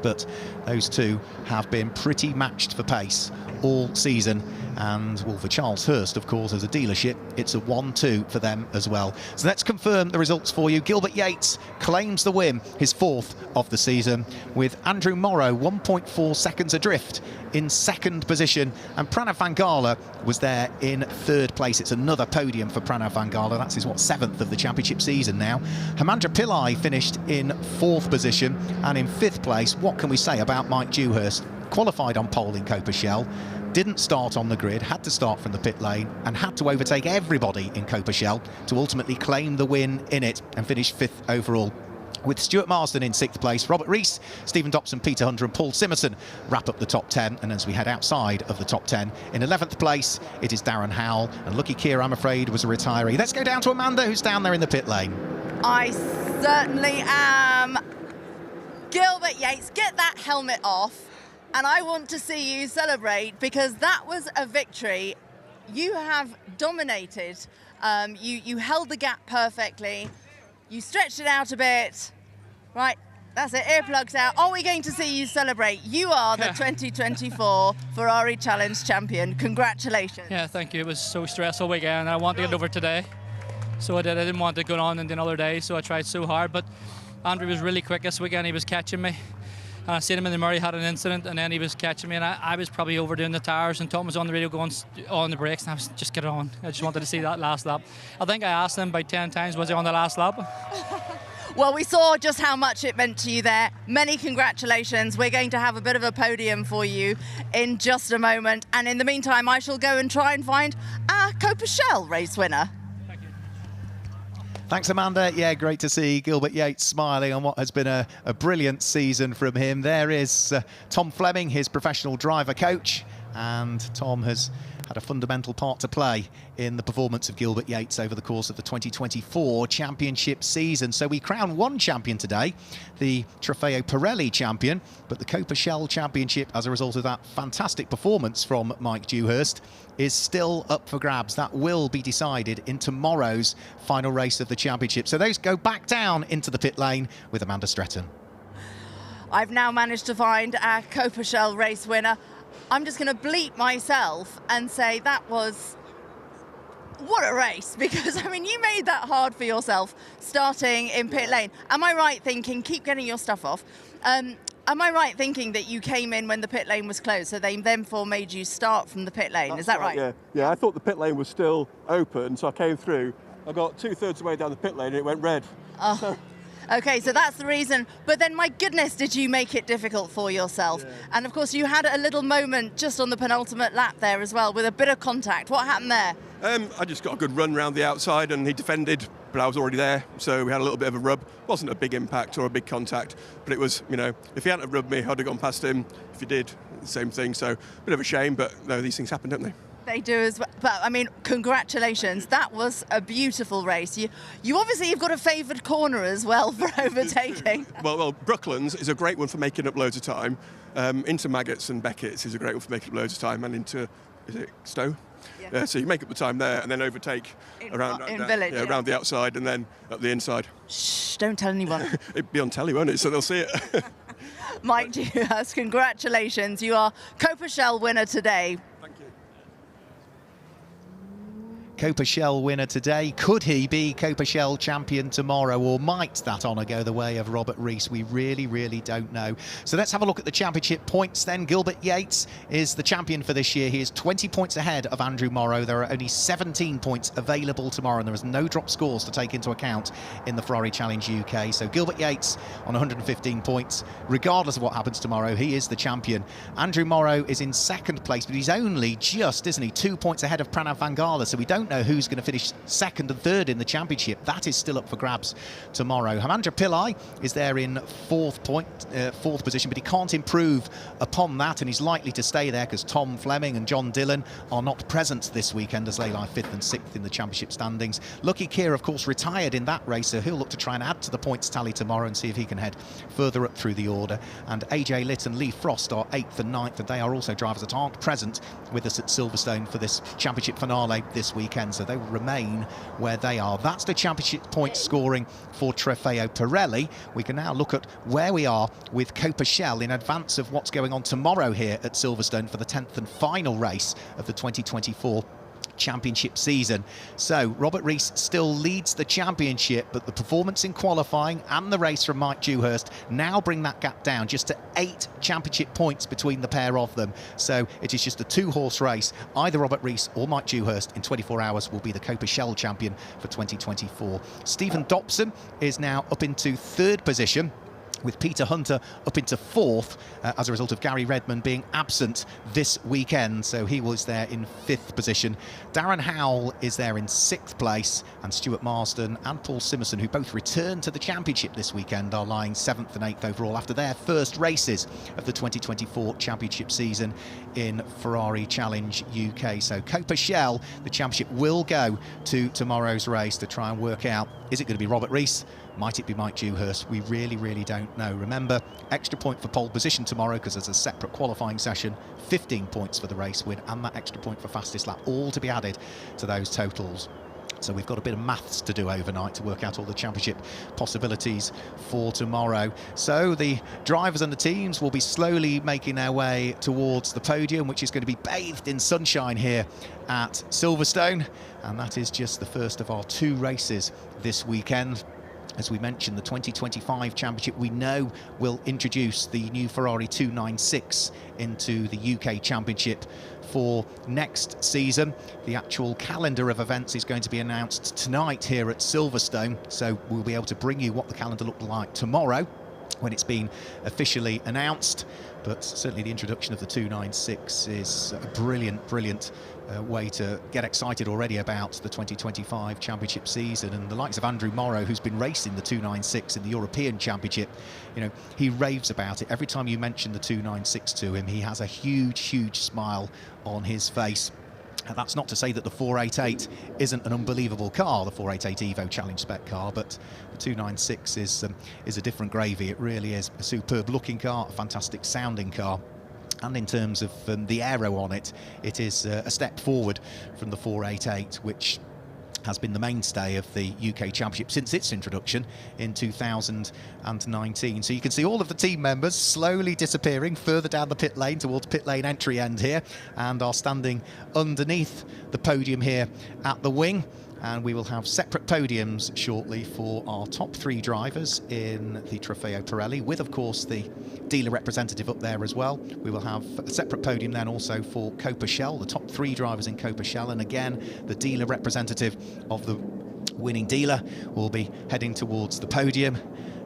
But those two have been pretty matched for pace all season. And well, for Charles Hurst, of course, as a dealership, it's a 1-2 for them as well. So let's confirm the results for you. Gilbert Yates claims the win, his 4th of the season, with Andrew Morrow 1.4 seconds adrift in 2nd position, and Pranav Vangala was there in 3rd place. It's another podium for Pranav Vangala. That's his 7th of the championship season now. Hemandra Pillai finished in 4th position, and in 5th place, what can we say about Mike Dewhurst? Qualified on pole in Coperchelle, didn't start on the grid, had to start from the pit lane, and had to overtake everybody in Coperchelle to ultimately claim the win in it and finish 5th overall. With Stuart Marsden in 6th place, Robert Rees, Stephen Dobson, Peter Hunter and Paul Simerson wrap up the top 10. And as we head outside of the top 10, in 11th place, it is Darren Howell. And Lucky Keir, I'm afraid, was a retiree. Let's go down to Amanda, who's down there in the pit lane. I certainly am. Gilbert Yates, get that helmet off. And I want to see you celebrate, because that was a victory. You have dominated. You held the gap perfectly. You stretched it out a bit. Right, that's it, earplugs out. Are we going to see you celebrate? You are the 2024 Ferrari Challenge champion. Congratulations. Yeah, thank you. It was so stressful weekend. I wanted to get over today, so I did. I didn't want to go on in another day, so I tried so hard. But Andrew was really quick this weekend. He was catching me. And I seen him in the Murray, had an incident, and then he was catching me, and I was probably overdoing the tyres, and Tom was on the radio going on the brakes, and I was just get on. I just wanted to see that last lap. I think I asked him about 10 times, was he on the last lap? Well, we saw just how much it meant to you there. Many congratulations. We're going to have a bit of a podium for you in just a moment. And in the meantime, I shall go and try and find our Coperchelle race winner. Thanks, Amanda. Yeah, great to see Gilbert Yates smiling on what has been a brilliant season from him. There is Tom Fleming, his professional driver coach, and Tom has had a fundamental part to play in the performance of Gilbert Yates over the course of the 2024 championship season. So we crown one champion today, the Trofeo Pirelli champion, but the Coperchelle championship, as a result of that fantastic performance from Mike Dewhurst, is still up for grabs. That will be decided in tomorrow's final race of the championship. So those go back down into the pit lane with Amanda Stretton. I've now managed to find our Coperchelle race winner. I'm just going to bleep myself and say that was, what a race, because I mean, you made that hard for yourself starting in pit lane. Am I right thinking, keep getting your stuff off, am I right thinking that you came in when the pit lane was closed, so they therefore made you start from the pit lane? That's is that right? Yeah, I thought the pit lane was still open, so I came through. I got 2/3 of the way down the pit lane and it went red. Oh. So, okay, so that's the reason. But then, my goodness, did you make it difficult for yourself? Yeah. And of course, you had a little moment just on the penultimate lap there as well, with a bit of contact. What happened there? I just got a good run around the outside and he defended, but I was already there, so we had a little bit of a rub. It wasn't a big impact or a big contact, but it was, you know, if he hadn't have rubbed me, I'd have gone past him. If he did, the same thing. So a bit of a shame, but no, these things happen, don't they? They do as well. But I mean, congratulations. That was a beautiful race. You obviously you've got a favoured corner as well for overtaking. well, Brooklands is a great one for making up loads of time. Into Maggots and Beckett's is a great one for making up loads of time, and into, is it Stowe? Yeah. So you make up the time there and then overtake around the outside and then up the inside. Shh, don't tell anyone. It'll be on telly, won't it? So they'll see it. Mike Dewhurst, congratulations. You are Coperchelle winner today. Coperchelle winner today. Could he be Coperchelle champion tomorrow, or might that honour go the way of Robert Rees? We really, really don't know. So let's have a look at the championship points then. Gilbert Yates is the champion for this year. He is 20 points ahead of Andrew Morrow. There are only 17 points available tomorrow, and there is no drop scores to take into account in the Ferrari Challenge UK. So Gilbert Yates on 115 points. Regardless of what happens tomorrow, he is the champion. Andrew Morrow is in 2nd place, but he's only just, isn't he, 2 points ahead of Pranav Vangala, so we don't know who's going to finish 2nd and 3rd in the championship. That is still up for grabs tomorrow. Hemandra Pillai is there in 4th position, but he can't improve upon that, and he's likely to stay there because Tom Fleming and John Dillon are not present this weekend as they lie 5th and 6th in the championship standings. Lucky Keir, of course, retired in that race, so he'll look to try and add to the points tally tomorrow and see if he can head further up through the order. And AJ Litt and Lee Frost are 8th and 9th, and they are also drivers that aren't present with us at Silverstone for this championship finale this weekend. weekend, so they will remain where they are. That's the championship point scoring for Trofeo Pirelli. We can now look at where we are with Copa-Shell in advance of what's going on tomorrow here at Silverstone for the 10th and final race of the 2024 championship season. So Robert Rees still leads the championship, but the performance in qualifying and the race from Mike Dewhurst now bring that gap down just to 8 championship points between the pair of them. So it is just a 2-horse race. Either Robert Rees or Mike Dewhurst in 24 hours will be the Copa-Shell champion for 2024. Stephen Dobson is now up into 3rd position, with Peter Hunter up into 4th as a result of Gary Redman being absent this weekend. So he was there in 5th position. Darren Howell is there in 6th place, and Stuart Marsden and Paul Simerson, who both returned to the championship this weekend, are lying 7th and 8th overall after their first races of the 2024 championship season in Ferrari Challenge UK. So Copa-Shell, the championship, will go to tomorrow's race to try and work out, is it going to be Robert Rees? Might it be Mike Dewhurst? We really don't know. Remember, extra point for pole position tomorrow because there's a separate qualifying session, 15 points for the race win, and that extra point for fastest lap, all to be added to those totals. So we've got a bit of maths to do overnight to work out all the championship possibilities for tomorrow. So the drivers and the teams will be slowly making their way towards the podium, which is going to be bathed in sunshine here at Silverstone. And that is just the first of our 2 races this weekend. As we mentioned, the 2025 championship we know will introduce the new Ferrari 296 into the UK championship for next season. The actual calendar of events is going to be announced tonight here at Silverstone, so we'll be able to bring you what the calendar looked like tomorrow when it's been officially announced. But certainly the introduction of the 296 is a brilliant way to get excited already about the 2025 championship season. And the likes of Andrew Morrow, who's been racing the 296 in the European Championship, you know, he raves about it. Every time you mention the 296 to him, he has a huge smile on his face. And that's not to say that the 488 isn't an unbelievable car, the 488 Evo Challenge spec car, but the 296 is a different gravy. It really is a superb looking car, a fantastic sounding car. And in terms of the aero on it, it is a step forward from the 488, which has been the mainstay of the UK Championship since its introduction in 2019. So you can see all of the team members slowly disappearing further down the pit lane towards pit lane entry end here, and are standing underneath the podium here at the wing. And we will have separate podiums shortly for our top 3 drivers in the Trofeo Pirelli, with, of course, the dealer representative up there as well. We will have a separate podium then also for Copa-Shell, the top 3 drivers in Copa-Shell, and again, the dealer representative of the winning dealer will be heading towards the podium.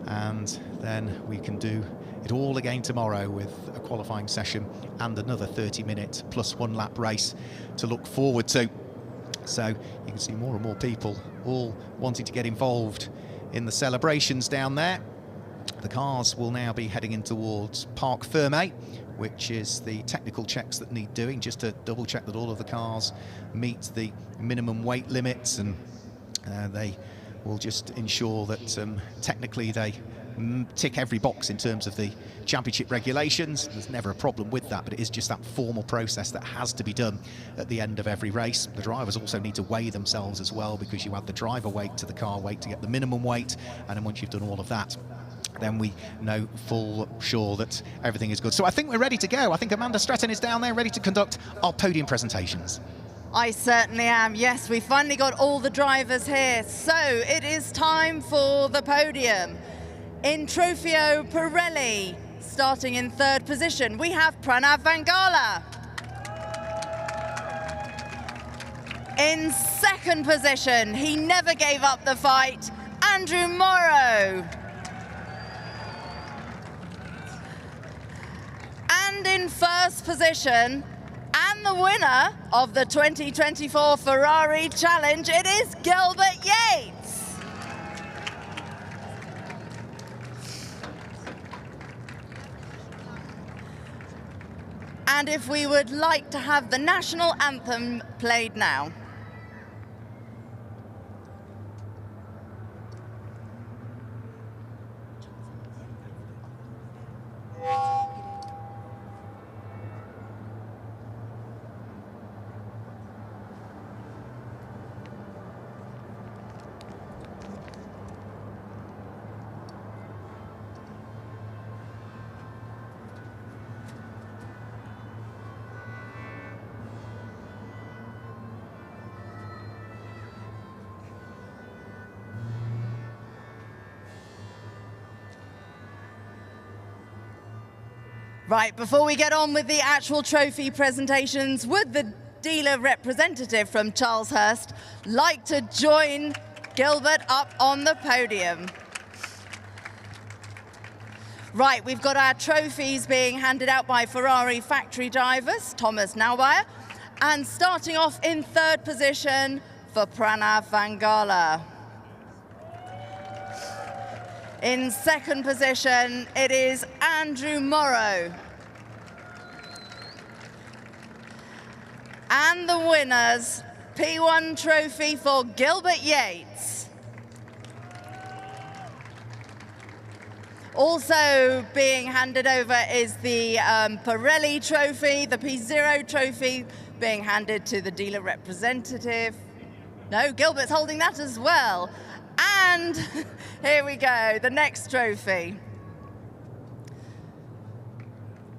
And then we can do it all again tomorrow with a qualifying session and another 30-minute plus 1 lap race to look forward to. So you can see more and more people all wanting to get involved in the celebrations down there. The cars will now be heading in towards Parc Fermé, which is the technical checks that need doing, just to double check that all of the cars meet the minimum weight limits, and they will just ensure that technically they tick every box in terms of the championship regulations. There's never a problem with that, but it is just that formal process that has to be done at the end of every race. The drivers also need to weigh themselves as well, because you add the driver weight to the car weight to get the minimum weight, and then once you've done all of that, then we know full sure that everything is good. So I think we're ready to go. I think Amanda Stretton is down there ready to conduct our podium presentations. I certainly am. Yes, we finally got all the drivers here. So it is time for the podium. In Trofeo Pirelli, starting in 3rd position, we have Pranav Vangala. In 2nd position, he never gave up the fight, Andrew Morrow. And in 1st position, and the winner of the 2024 Ferrari Challenge, it is Gilbert Yates. And if we would like to have the national anthem played now. Right, before we get on with the actual trophy presentations, would the dealer representative from Charleshurst like to join Gilbert up on the podium? Right, we've got our trophies being handed out by Ferrari factory drivers, Thomas Naubayer, and starting off in third position for Pranav Vangala. In second position, it is Andrew Morrow. And the winners, P1 trophy for Gilbert Yates. Also being handed over is the Pirelli trophy, the P0 trophy being handed to the dealer representative. No, Gilbert's holding that as well. And here we go, the next trophy.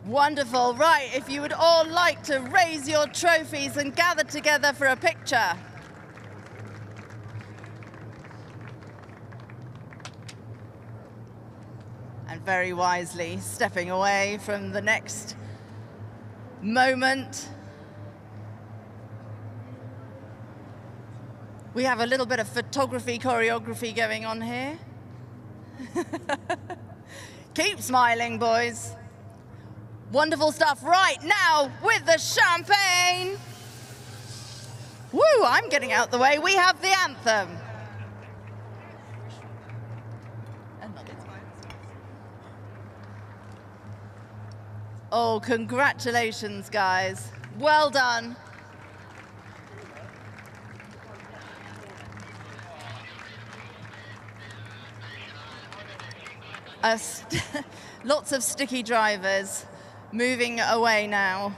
Wonderful. Right, if you would all like to raise your trophies and gather together for a picture. And very wisely stepping away from the next moment. We have a little bit of photography choreography going on here. Keep smiling, boys. Wonderful stuff. Right, now with the champagne. Woo, I'm getting out the way. We have the anthem. Oh, congratulations, guys. Well done. Lots of sticky drivers moving away now.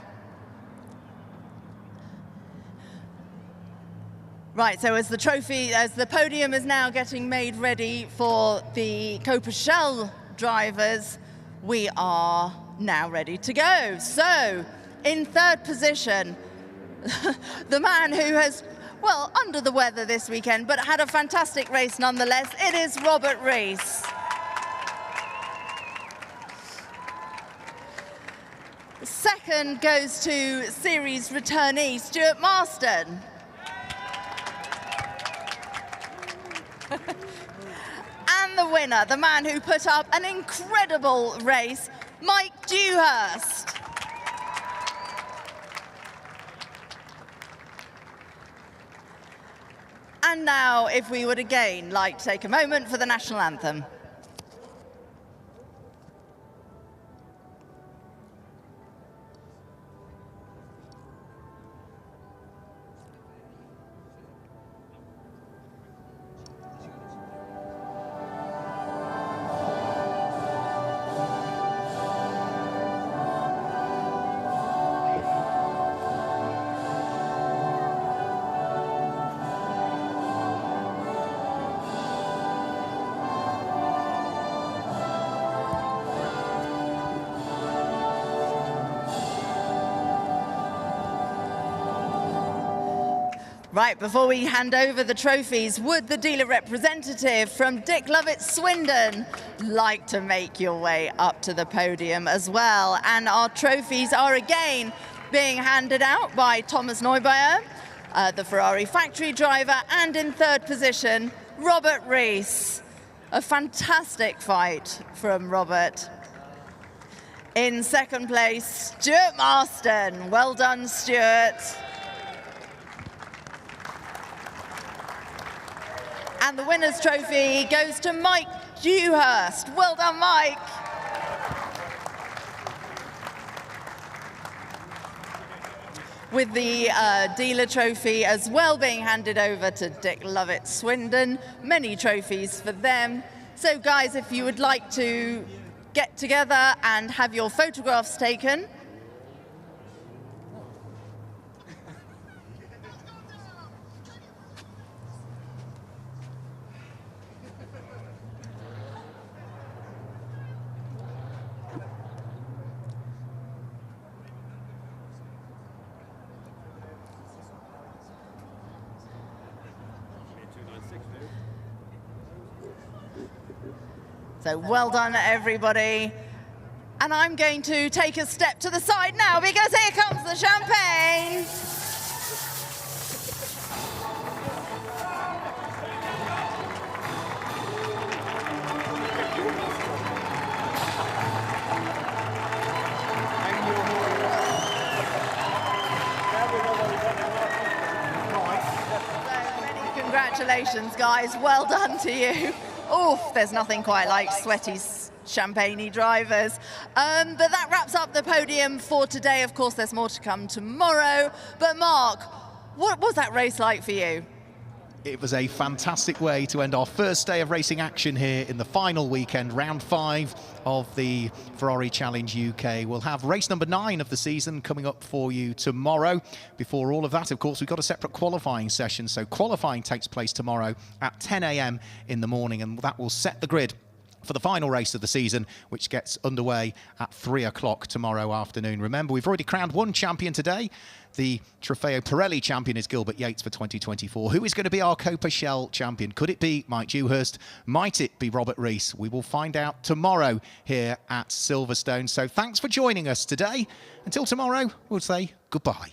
Right, so as the podium is now getting made ready for the Copa drivers, we are now ready to go. So, in third position, the man who has, well, under the weather this weekend, but had a fantastic race nonetheless, it is Robert Rees. Second goes to series returnee Stuart Marston. And the winner, the man who put up an incredible race, Mike Dewhurst. And now, if we would again like to take a moment for the national anthem. Right, before we hand over the trophies, would the dealer representative from Dick Lovett Swindon like to make your way up to the podium as well? And our trophies are again being handed out by Thomas Neubayer, the Ferrari factory driver, and in third position, Robert Rees. A fantastic fight from Robert. In second place, Stuart Marston. Well done, Stuart. And the winner's trophy goes to Mike Dewhurst. Well done, Mike. With the dealer trophy as well being handed over to Dick Lovett Swindon. Many trophies for them. So guys, if you would like to get together and have your photographs taken. So well done, everybody. And I'm going to take a step to the side now because here comes the champagne. Congratulations, guys. Well done to you. Oof, there's nothing quite like sweaty, champagne-y drivers. But that wraps up the podium for today. Of course, there's more to come tomorrow. But Mark, what was that race like for you? It was a fantastic way to end our first day of racing action here in the final weekend, round 5 of the Ferrari Challenge UK. We'll have race number 9 of the season coming up for you tomorrow. Before all of that, of course, we've got a separate qualifying session. So qualifying takes place tomorrow at 10 a.m. in the morning, and that will set the grid for the final race of the season, which gets underway at 3 o'clock tomorrow afternoon. Remember, we've already crowned one champion today. The Trofeo Pirelli champion is Gilbert Yates for 2024. Who is going to be our Copa Shell champion? Could it be Mike Dewhurst? Might it be Robert Rees? We will find out tomorrow here at Silverstone. So thanks for joining us today. Until tomorrow, we'll say goodbye.